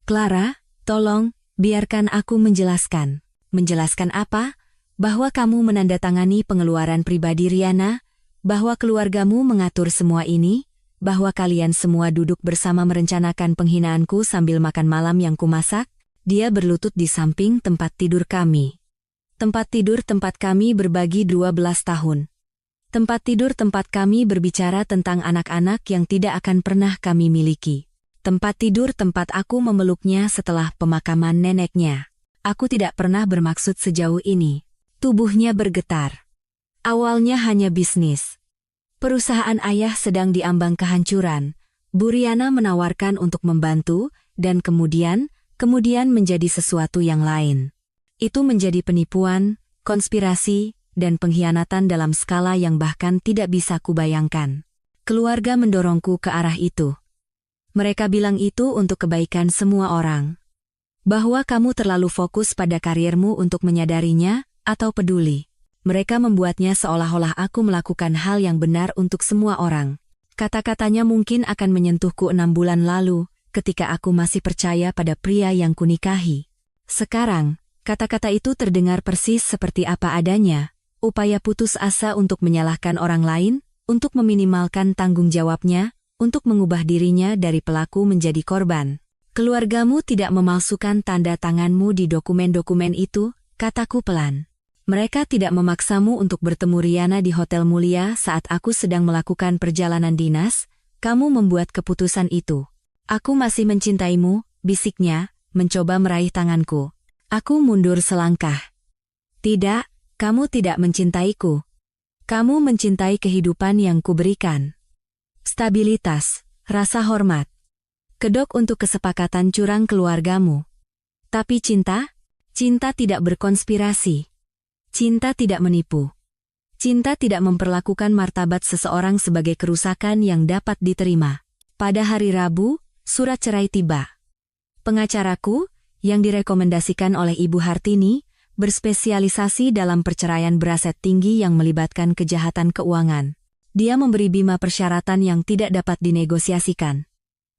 Clara, tolong, biarkan aku menjelaskan. Menjelaskan apa? Bahwa kamu menandatangani pengeluaran pribadi Riana, bahwa keluargamu mengatur semua ini, bahwa kalian semua duduk bersama merencanakan penghinaanku sambil makan malam yang kumasak. Dia berlutut di samping tempat tidur kami. Tempat tidur tempat kami berbagi 12 tahun. Tempat tidur tempat kami berbicara tentang anak-anak yang tidak akan pernah kami miliki. Tempat tidur tempat aku memeluknya setelah pemakaman neneknya. Aku tidak pernah bermaksud sejauh ini. Tubuhnya bergetar. Awalnya hanya bisnis. Perusahaan ayah sedang diambang kehancuran. Bu Riana menawarkan untuk membantu, dan kemudian menjadi sesuatu yang lain. Itu menjadi penipuan, konspirasi, dan pengkhianatan dalam skala yang bahkan tidak bisa kubayangkan. Keluarga mendorongku ke arah itu. Mereka bilang itu untuk kebaikan semua orang. Bahwa kamu terlalu fokus pada karirmu untuk menyadarinya, atau peduli. Mereka membuatnya seolah-olah aku melakukan hal yang benar untuk semua orang. Kata-katanya mungkin akan menyentuhku 6 bulan lalu, ketika aku masih percaya pada pria yang kunikahi. Sekarang, kata-kata itu terdengar persis seperti apa adanya, upaya putus asa untuk menyalahkan orang lain, untuk meminimalkan tanggung jawabnya, untuk mengubah dirinya dari pelaku menjadi korban. Keluargamu tidak memalsukan tanda tanganmu di dokumen-dokumen itu, kataku pelan. Mereka tidak memaksamu untuk bertemu Riana di Hotel Mulia saat aku sedang melakukan perjalanan dinas. Kamu membuat keputusan itu. Aku masih mencintaimu, bisiknya, mencoba meraih tanganku. Aku mundur selangkah. Tidak, kamu tidak mencintaiku. Kamu mencintai kehidupan yang kuberikan. Stabilitas, rasa hormat. Kedok untuk kesepakatan curang keluargamu. Tapi cinta? Cinta tidak berkonspirasi. Cinta tidak menipu. Cinta tidak memperlakukan martabat seseorang sebagai kerusakan yang dapat diterima. Pada hari Rabu, surat cerai tiba. Pengacaraku, yang direkomendasikan oleh Ibu Hartini, berspesialisasi dalam perceraian beraset tinggi yang melibatkan kejahatan keuangan. Dia memberi Bima persyaratan yang tidak dapat dinegosiasikan.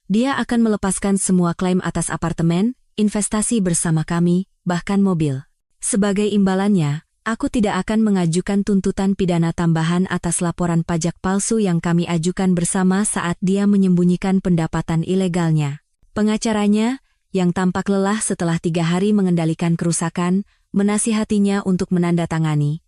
Dia akan melepaskan semua klaim atas apartemen, investasi bersama kami, bahkan mobil. Sebagai imbalannya, aku tidak akan mengajukan tuntutan pidana tambahan atas laporan pajak palsu yang kami ajukan bersama saat dia menyembunyikan pendapatan ilegalnya. Pengacaranya, yang tampak lelah setelah 3 hari mengendalikan kerusakan, menasihatinya untuk menandatangani.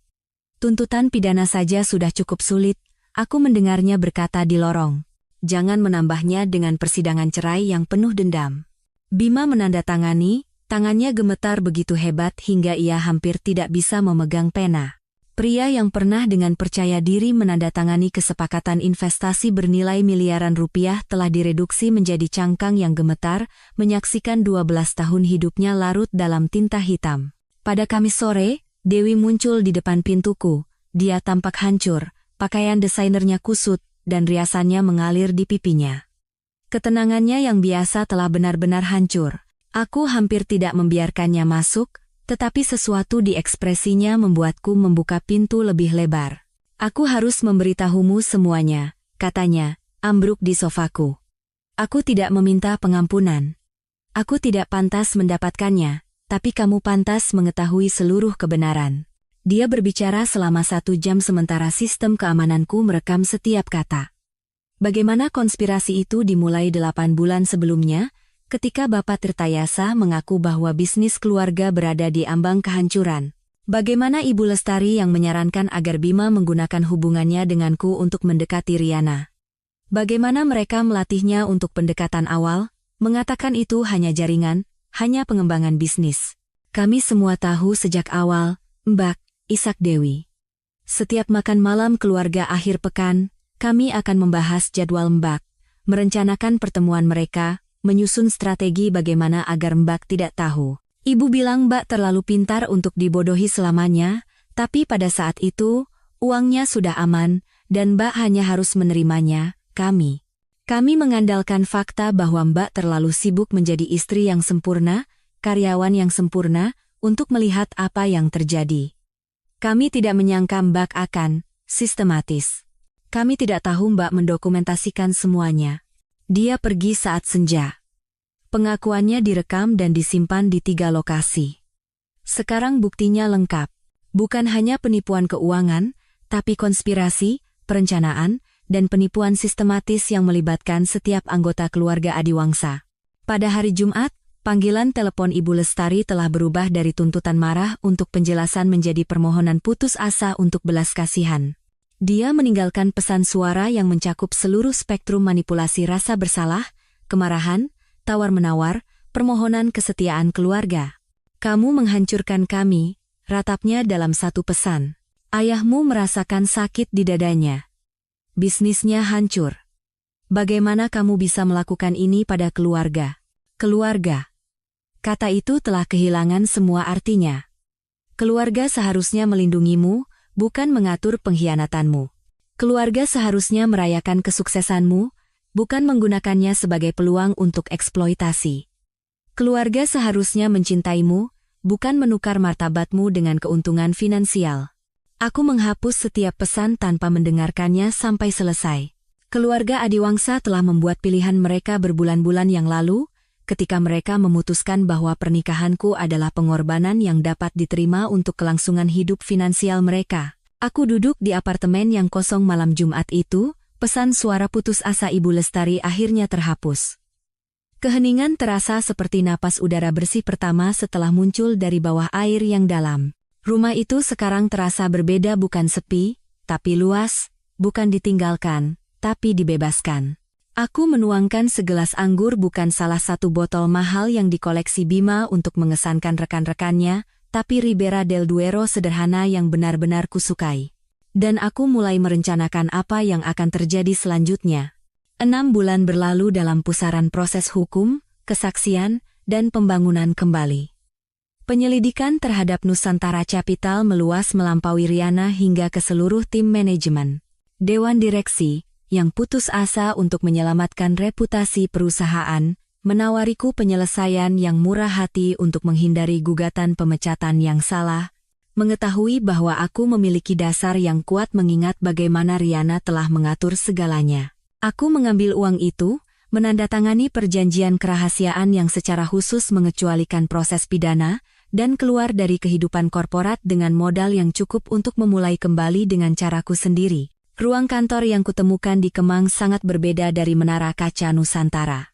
Tuntutan pidana saja sudah cukup sulit, aku mendengarnya berkata di lorong. Jangan menambahnya dengan persidangan cerai yang penuh dendam. Bima menandatangani, tangannya gemetar begitu hebat hingga ia hampir tidak bisa memegang pena. Pria yang pernah dengan percaya diri menandatangani kesepakatan investasi bernilai miliaran rupiah telah direduksi menjadi cangkang yang gemetar, menyaksikan 12 tahun hidupnya larut dalam tinta hitam. Pada Kamis sore, Dewi muncul di depan pintuku. Dia tampak hancur, pakaian desainernya kusut, dan riasannya mengalir di pipinya. Ketenangannya yang biasa telah benar-benar hancur. Aku hampir tidak membiarkannya masuk, tetapi sesuatu di ekspresinya membuatku membuka pintu lebih lebar. Aku harus memberitahumu semuanya, katanya, ambruk di sofaku. Aku tidak meminta pengampunan. Aku tidak pantas mendapatkannya, tapi kamu pantas mengetahui seluruh kebenaran. Dia berbicara selama 1 jam sementara sistem keamananku merekam setiap kata. Bagaimana konspirasi itu dimulai 8 bulan sebelumnya, ketika Bapak Tirtayasa mengaku bahwa bisnis keluarga berada di ambang kehancuran. Bagaimana Ibu Lestari yang menyarankan agar Bima menggunakan hubungannya denganku untuk mendekati Riana. Bagaimana mereka melatihnya untuk pendekatan awal, mengatakan itu hanya jaringan, hanya pengembangan bisnis. Kami semua tahu sejak awal, Mbak, Isak Dewi. Setiap makan malam keluarga akhir pekan, kami akan membahas jadwal Mbak, merencanakan pertemuan mereka, menyusun strategi bagaimana agar Mbak tidak tahu. Ibu bilang Mbak terlalu pintar untuk dibodohi selamanya, tapi pada saat itu, uangnya sudah aman, dan Mbak hanya harus menerimanya, kami. Kami mengandalkan fakta bahwa Mbak terlalu sibuk menjadi istri yang sempurna, karyawan yang sempurna, untuk melihat apa yang terjadi. Kami tidak menyangka Mbak akan sistematis. Kami tidak tahu Mbak mendokumentasikan semuanya. Dia pergi saat senja. Pengakuannya direkam dan disimpan di 3 lokasi. Sekarang buktinya lengkap. Bukan hanya penipuan keuangan, tapi konspirasi, perencanaan, dan penipuan sistematis yang melibatkan setiap anggota keluarga Adiwangsa. Pada hari Jumat, panggilan telepon Ibu Lestari telah berubah dari tuntutan marah untuk penjelasan menjadi permohonan putus asa untuk belas kasihan. Dia meninggalkan pesan suara yang mencakup seluruh spektrum manipulasi rasa bersalah, kemarahan, tawar-menawar, permohonan kesetiaan keluarga. Kamu menghancurkan kami, ratapnya dalam satu pesan. Ayahmu merasakan sakit di dadanya. Bisnisnya hancur. Bagaimana kamu bisa melakukan ini pada keluarga? Keluarga. Kata itu telah kehilangan semua artinya. Keluarga seharusnya melindungimu, bukan mengatur pengkhianatanmu. Keluarga seharusnya merayakan kesuksesanmu, bukan menggunakannya sebagai peluang untuk eksploitasi. Keluarga seharusnya mencintaimu, bukan menukar martabatmu dengan keuntungan finansial. Aku menghapus setiap pesan tanpa mendengarkannya sampai selesai. Keluarga Adiwangsa telah membuat pilihan mereka berbulan-bulan yang lalu, ketika mereka memutuskan bahwa pernikahanku adalah pengorbanan yang dapat diterima untuk kelangsungan hidup finansial mereka. Aku duduk di apartemen yang kosong malam Jumat itu, pesan suara putus asa Ibu Lestari akhirnya terhapus. Keheningan terasa seperti napas udara bersih pertama setelah muncul dari bawah air yang dalam. Rumah itu sekarang terasa berbeda, bukan sepi, tapi luas, bukan ditinggalkan, tapi dibebaskan. Aku menuangkan segelas anggur, bukan salah satu botol mahal yang dikoleksi Bima untuk mengesankan rekan-rekannya, tapi Ribera del Duero sederhana yang benar-benar kusukai. Dan aku mulai merencanakan apa yang akan terjadi selanjutnya. 6 bulan berlalu dalam pusaran proses hukum, kesaksian, dan pembangunan kembali. Penyelidikan terhadap Nusantara Capital meluas melampaui Riana hingga ke seluruh tim manajemen. Dewan Direksi, yang putus asa untuk menyelamatkan reputasi perusahaan, menawariku penyelesaian yang murah hati untuk menghindari gugatan pemecatan yang salah, mengetahui bahwa aku memiliki dasar yang kuat mengingat bagaimana Riana telah mengatur segalanya. Aku mengambil uang itu, menandatangani perjanjian kerahasiaan yang secara khusus mengecualikan proses pidana, dan keluar dari kehidupan korporat dengan modal yang cukup untuk memulai kembali dengan caraku sendiri. Ruang kantor yang kutemukan di Kemang sangat berbeda dari Menara Kaca Nusantara.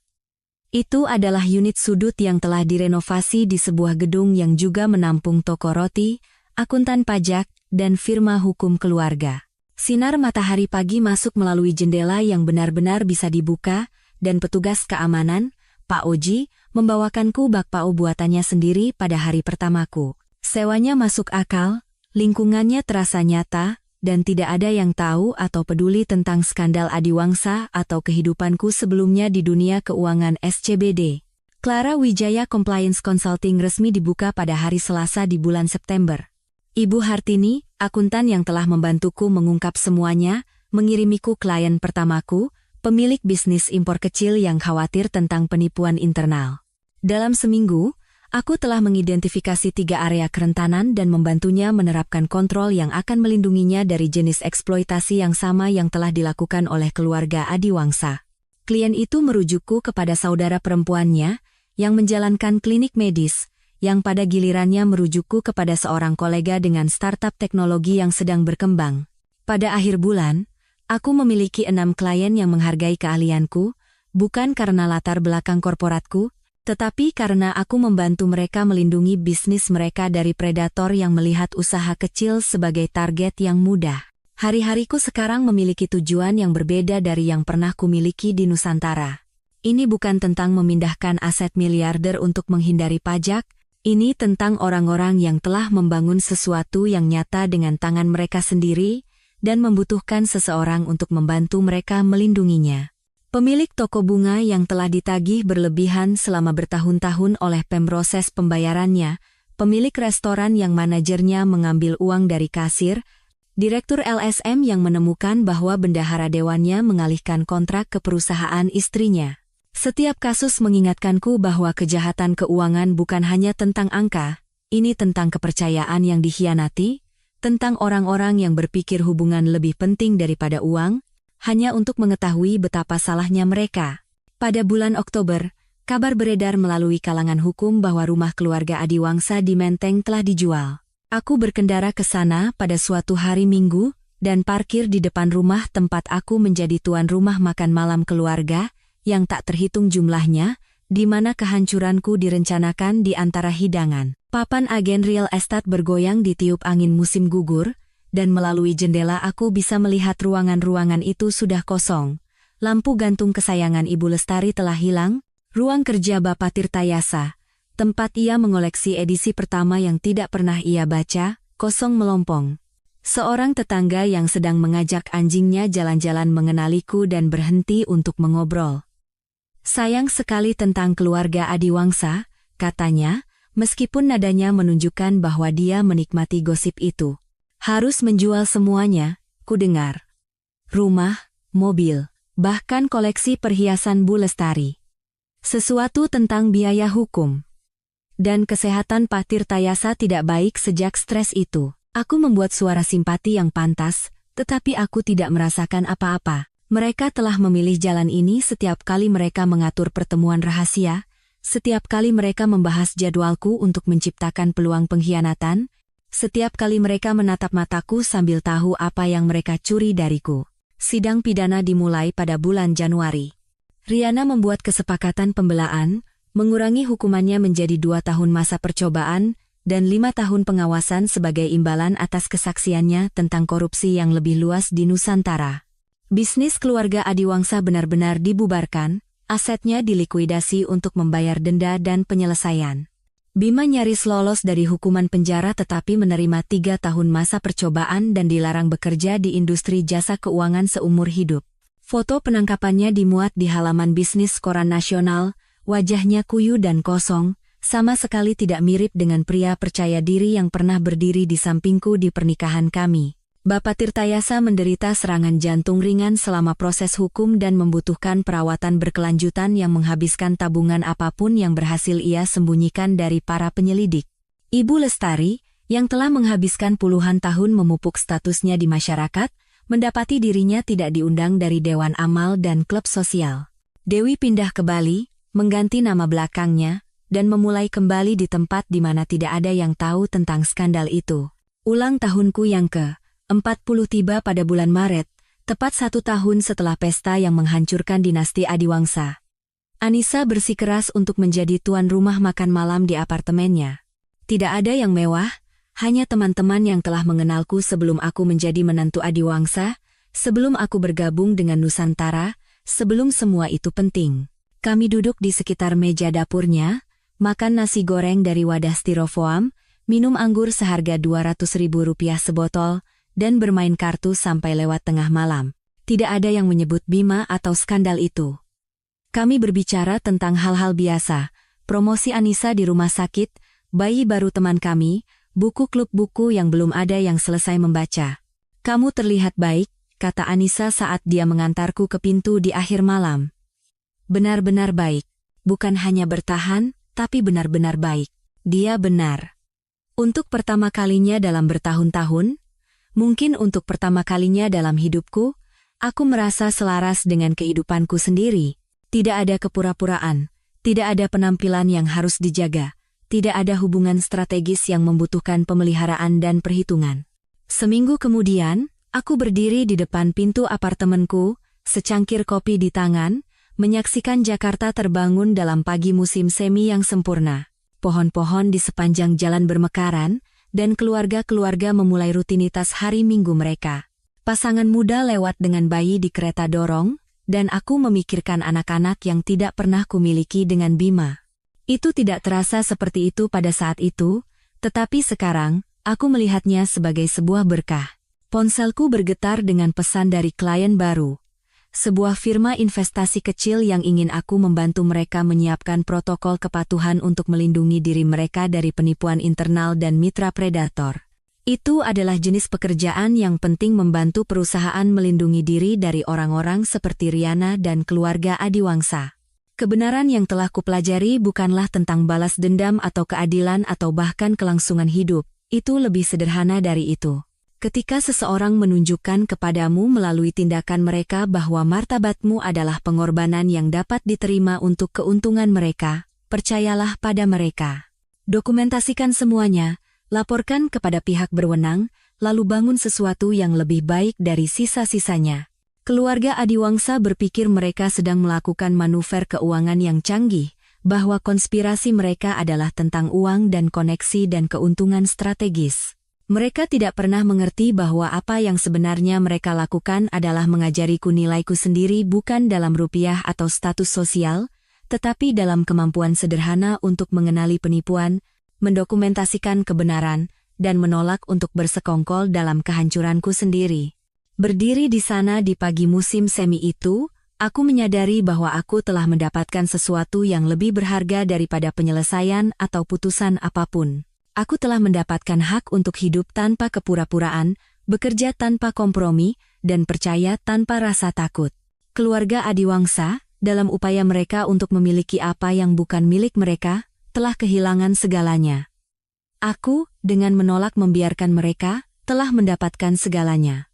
Itu adalah unit sudut yang telah direnovasi di sebuah gedung yang juga menampung toko roti, akuntan pajak, dan firma hukum keluarga. Sinar matahari pagi masuk melalui jendela yang benar-benar bisa dibuka, dan petugas keamanan, Pak Oji, membawakanku bakpao buatannya sendiri pada hari pertamaku. Sewanya masuk akal, Lingkungannya terasa nyata, dan tidak ada yang tahu atau peduli tentang skandal Adiwangsa atau kehidupanku sebelumnya di dunia keuangan SCBD. Clara Wijaya Compliance Consulting resmi dibuka pada hari Selasa di bulan September. Ibu Hartini, akuntan yang telah membantuku mengungkap semuanya, mengirimiku klien pertamaku, pemilik bisnis impor kecil yang khawatir tentang penipuan internal. Dalam seminggu, aku telah mengidentifikasi 3 area kerentanan dan membantunya menerapkan kontrol yang akan melindunginya dari jenis eksploitasi yang sama yang telah dilakukan oleh keluarga Adiwangsa. Klien itu merujukku kepada saudara perempuannya, yang menjalankan klinik medis, yang pada gilirannya merujukku kepada seorang kolega dengan startup teknologi yang sedang berkembang. Pada akhir bulan, aku memiliki 6 klien yang menghargai keahlianku, bukan karena latar belakang korporatku, tetapi karena aku membantu mereka melindungi bisnis mereka dari predator yang melihat usaha kecil sebagai target yang mudah. Hari-hariku sekarang memiliki tujuan yang berbeda dari yang pernah kumiliki di Nusantara. Ini bukan tentang memindahkan aset miliarder untuk menghindari pajak, ini tentang orang-orang yang telah membangun sesuatu yang nyata dengan tangan mereka sendiri, dan membutuhkan seseorang untuk membantu mereka melindunginya. Pemilik toko bunga yang telah ditagih berlebihan selama bertahun-tahun oleh proses pembayarannya, pemilik restoran yang manajernya mengambil uang dari kasir, direktur LSM yang menemukan bahwa bendahara dewannya mengalihkan kontrak ke perusahaan istrinya. Setiap kasus mengingatkanku bahwa kejahatan keuangan bukan hanya tentang angka, ini tentang kepercayaan yang dikhianati, tentang orang-orang yang berpikir hubungan lebih penting daripada uang, hanya untuk mengetahui betapa salahnya mereka. Pada bulan Oktober, kabar beredar melalui kalangan hukum bahwa rumah keluarga Adiwangsa di Menteng telah dijual. Aku berkendara ke sana pada suatu hari Minggu, dan parkir di depan rumah tempat aku menjadi tuan rumah makan malam keluarga, yang tak terhitung jumlahnya, di mana kehancuranku direncanakan di antara hidangan. Papan agen real estate bergoyang di tiup angin musim gugur, dan melalui jendela aku bisa melihat ruangan-ruangan itu sudah kosong. Lampu gantung kesayangan Ibu Lestari telah hilang, ruang kerja Bapak Tirtayasa, tempat ia mengoleksi edisi pertama yang tidak pernah ia baca, kosong melompong. Seorang tetangga yang sedang mengajak anjingnya jalan-jalan mengenaliku dan berhenti untuk mengobrol. Sayang sekali tentang keluarga Adiwangsa, katanya, meskipun nadanya menunjukkan bahwa dia menikmati gosip itu. Harus menjual semuanya, ku dengar. Rumah, mobil, bahkan koleksi perhiasan Bu Lestari. Sesuatu tentang biaya hukum. Dan kesehatan Pak Tirtayasa tidak baik sejak stres itu. Aku membuat suara simpati yang pantas, tetapi aku tidak merasakan apa-apa. Mereka telah memilih jalan ini setiap kali mereka mengatur pertemuan rahasia, setiap kali mereka membahas jadwalku untuk menciptakan peluang pengkhianatan, setiap kali mereka menatap mataku sambil tahu apa yang mereka curi dariku. Sidang pidana dimulai pada bulan Januari. Riana membuat kesepakatan pembelaan, mengurangi hukumannya menjadi 2 tahun masa percobaan, dan 5 tahun pengawasan sebagai imbalan atas kesaksiannya tentang korupsi yang lebih luas di Nusantara. Bisnis keluarga Adiwangsa benar-benar dibubarkan, asetnya dilikuidasi untuk membayar denda dan penyelesaian. Bima nyaris lolos dari hukuman penjara tetapi menerima 3 tahun masa percobaan dan dilarang bekerja di industri jasa keuangan seumur hidup. Foto penangkapannya dimuat di halaman bisnis koran nasional, wajahnya kuyu dan kosong, sama sekali tidak mirip dengan pria percaya diri yang pernah berdiri di sampingku di pernikahan kami. Bapak Tirtayasa menderita serangan jantung ringan selama proses hukum dan membutuhkan perawatan berkelanjutan yang menghabiskan tabungan apapun yang berhasil ia sembunyikan dari para penyelidik. Ibu Lestari, yang telah menghabiskan puluhan tahun memupuk statusnya di masyarakat, mendapati dirinya tidak diundang dari Dewan Amal dan klub sosial. Dewi pindah ke Bali, mengganti nama belakangnya, dan memulai kembali di tempat di mana tidak ada yang tahu tentang skandal itu. Ulang tahunku yang ke-40 tiba pada bulan Maret, tepat 1 tahun setelah pesta yang menghancurkan dinasti Adiwangsa. Anissa bersikeras untuk menjadi tuan rumah makan malam di apartemennya. Tidak ada yang mewah, hanya teman-teman yang telah mengenalku sebelum aku menjadi menantu Adiwangsa, sebelum aku bergabung dengan Nusantara, sebelum semua itu penting. Kami duduk di sekitar meja dapurnya, makan nasi goreng dari wadah styrofoam, minum anggur seharga Rp200.000 sebotol, dan bermain kartu sampai lewat tengah malam. Tidak ada yang menyebut Bima atau skandal itu. Kami berbicara tentang hal-hal biasa, promosi Anissa di rumah sakit, bayi baru teman kami, buku klub buku yang belum ada yang selesai membaca. Kamu terlihat baik, kata Anissa saat dia mengantarku ke pintu di akhir malam. Benar-benar baik. Bukan hanya bertahan, tapi benar-benar baik. Dia benar. Untuk pertama kalinya dalam bertahun-tahun, mungkin untuk pertama kalinya dalam hidupku, aku merasa selaras dengan kehidupanku sendiri. Tidak ada kepura-puraan, tidak ada penampilan yang harus dijaga, tidak ada hubungan strategis yang membutuhkan pemeliharaan dan perhitungan. Seminggu kemudian, aku berdiri di depan pintu apartemenku, secangkir kopi di tangan, menyaksikan Jakarta terbangun dalam pagi musim semi yang sempurna. Pohon-pohon di sepanjang jalan bermekaran, dan keluarga-keluarga memulai rutinitas hari Minggu mereka. Pasangan muda lewat dengan bayi di kereta dorong, dan aku memikirkan anak-anak yang tidak pernah kumiliki dengan Bima. Itu tidak terasa seperti itu pada saat itu, tetapi sekarang, aku melihatnya sebagai sebuah berkah. Ponselku bergetar dengan pesan dari klien baru. Sebuah firma investasi kecil yang ingin aku membantu mereka menyiapkan protokol kepatuhan untuk melindungi diri mereka dari penipuan internal dan mitra predator. Itu adalah jenis pekerjaan yang penting membantu perusahaan melindungi diri dari orang-orang seperti Riana dan keluarga Adiwangsa. Kebenaran yang telah kupelajari bukanlah tentang balas dendam atau keadilan atau bahkan kelangsungan hidup, itu lebih sederhana dari itu. Ketika seseorang menunjukkan kepadamu melalui tindakan mereka bahwa martabatmu adalah pengorbanan yang dapat diterima untuk keuntungan mereka, percayalah pada mereka. Dokumentasikan semuanya, laporkan kepada pihak berwenang, lalu bangun sesuatu yang lebih baik dari sisa-sisanya. Keluarga Adiwangsa berpikir mereka sedang melakukan manuver keuangan yang canggih, bahwa konspirasi mereka adalah tentang uang dan koneksi dan keuntungan strategis. Mereka tidak pernah mengerti bahwa apa yang sebenarnya mereka lakukan adalah mengajariku nilaiku sendiri bukan dalam rupiah atau status sosial, tetapi dalam kemampuan sederhana untuk mengenali penipuan, mendokumentasikan kebenaran, dan menolak untuk bersekongkol dalam kehancuranku sendiri. Berdiri di sana di pagi musim semi itu, aku menyadari bahwa aku telah mendapatkan sesuatu yang lebih berharga daripada penyelesaian atau putusan apapun. Aku telah mendapatkan hak untuk hidup tanpa kepura-puraan, bekerja tanpa kompromi, dan percaya tanpa rasa takut. Keluarga Adiwangsa, dalam upaya mereka untuk memiliki apa yang bukan milik mereka, telah kehilangan segalanya. Aku, dengan menolak membiarkan mereka, telah mendapatkan segalanya.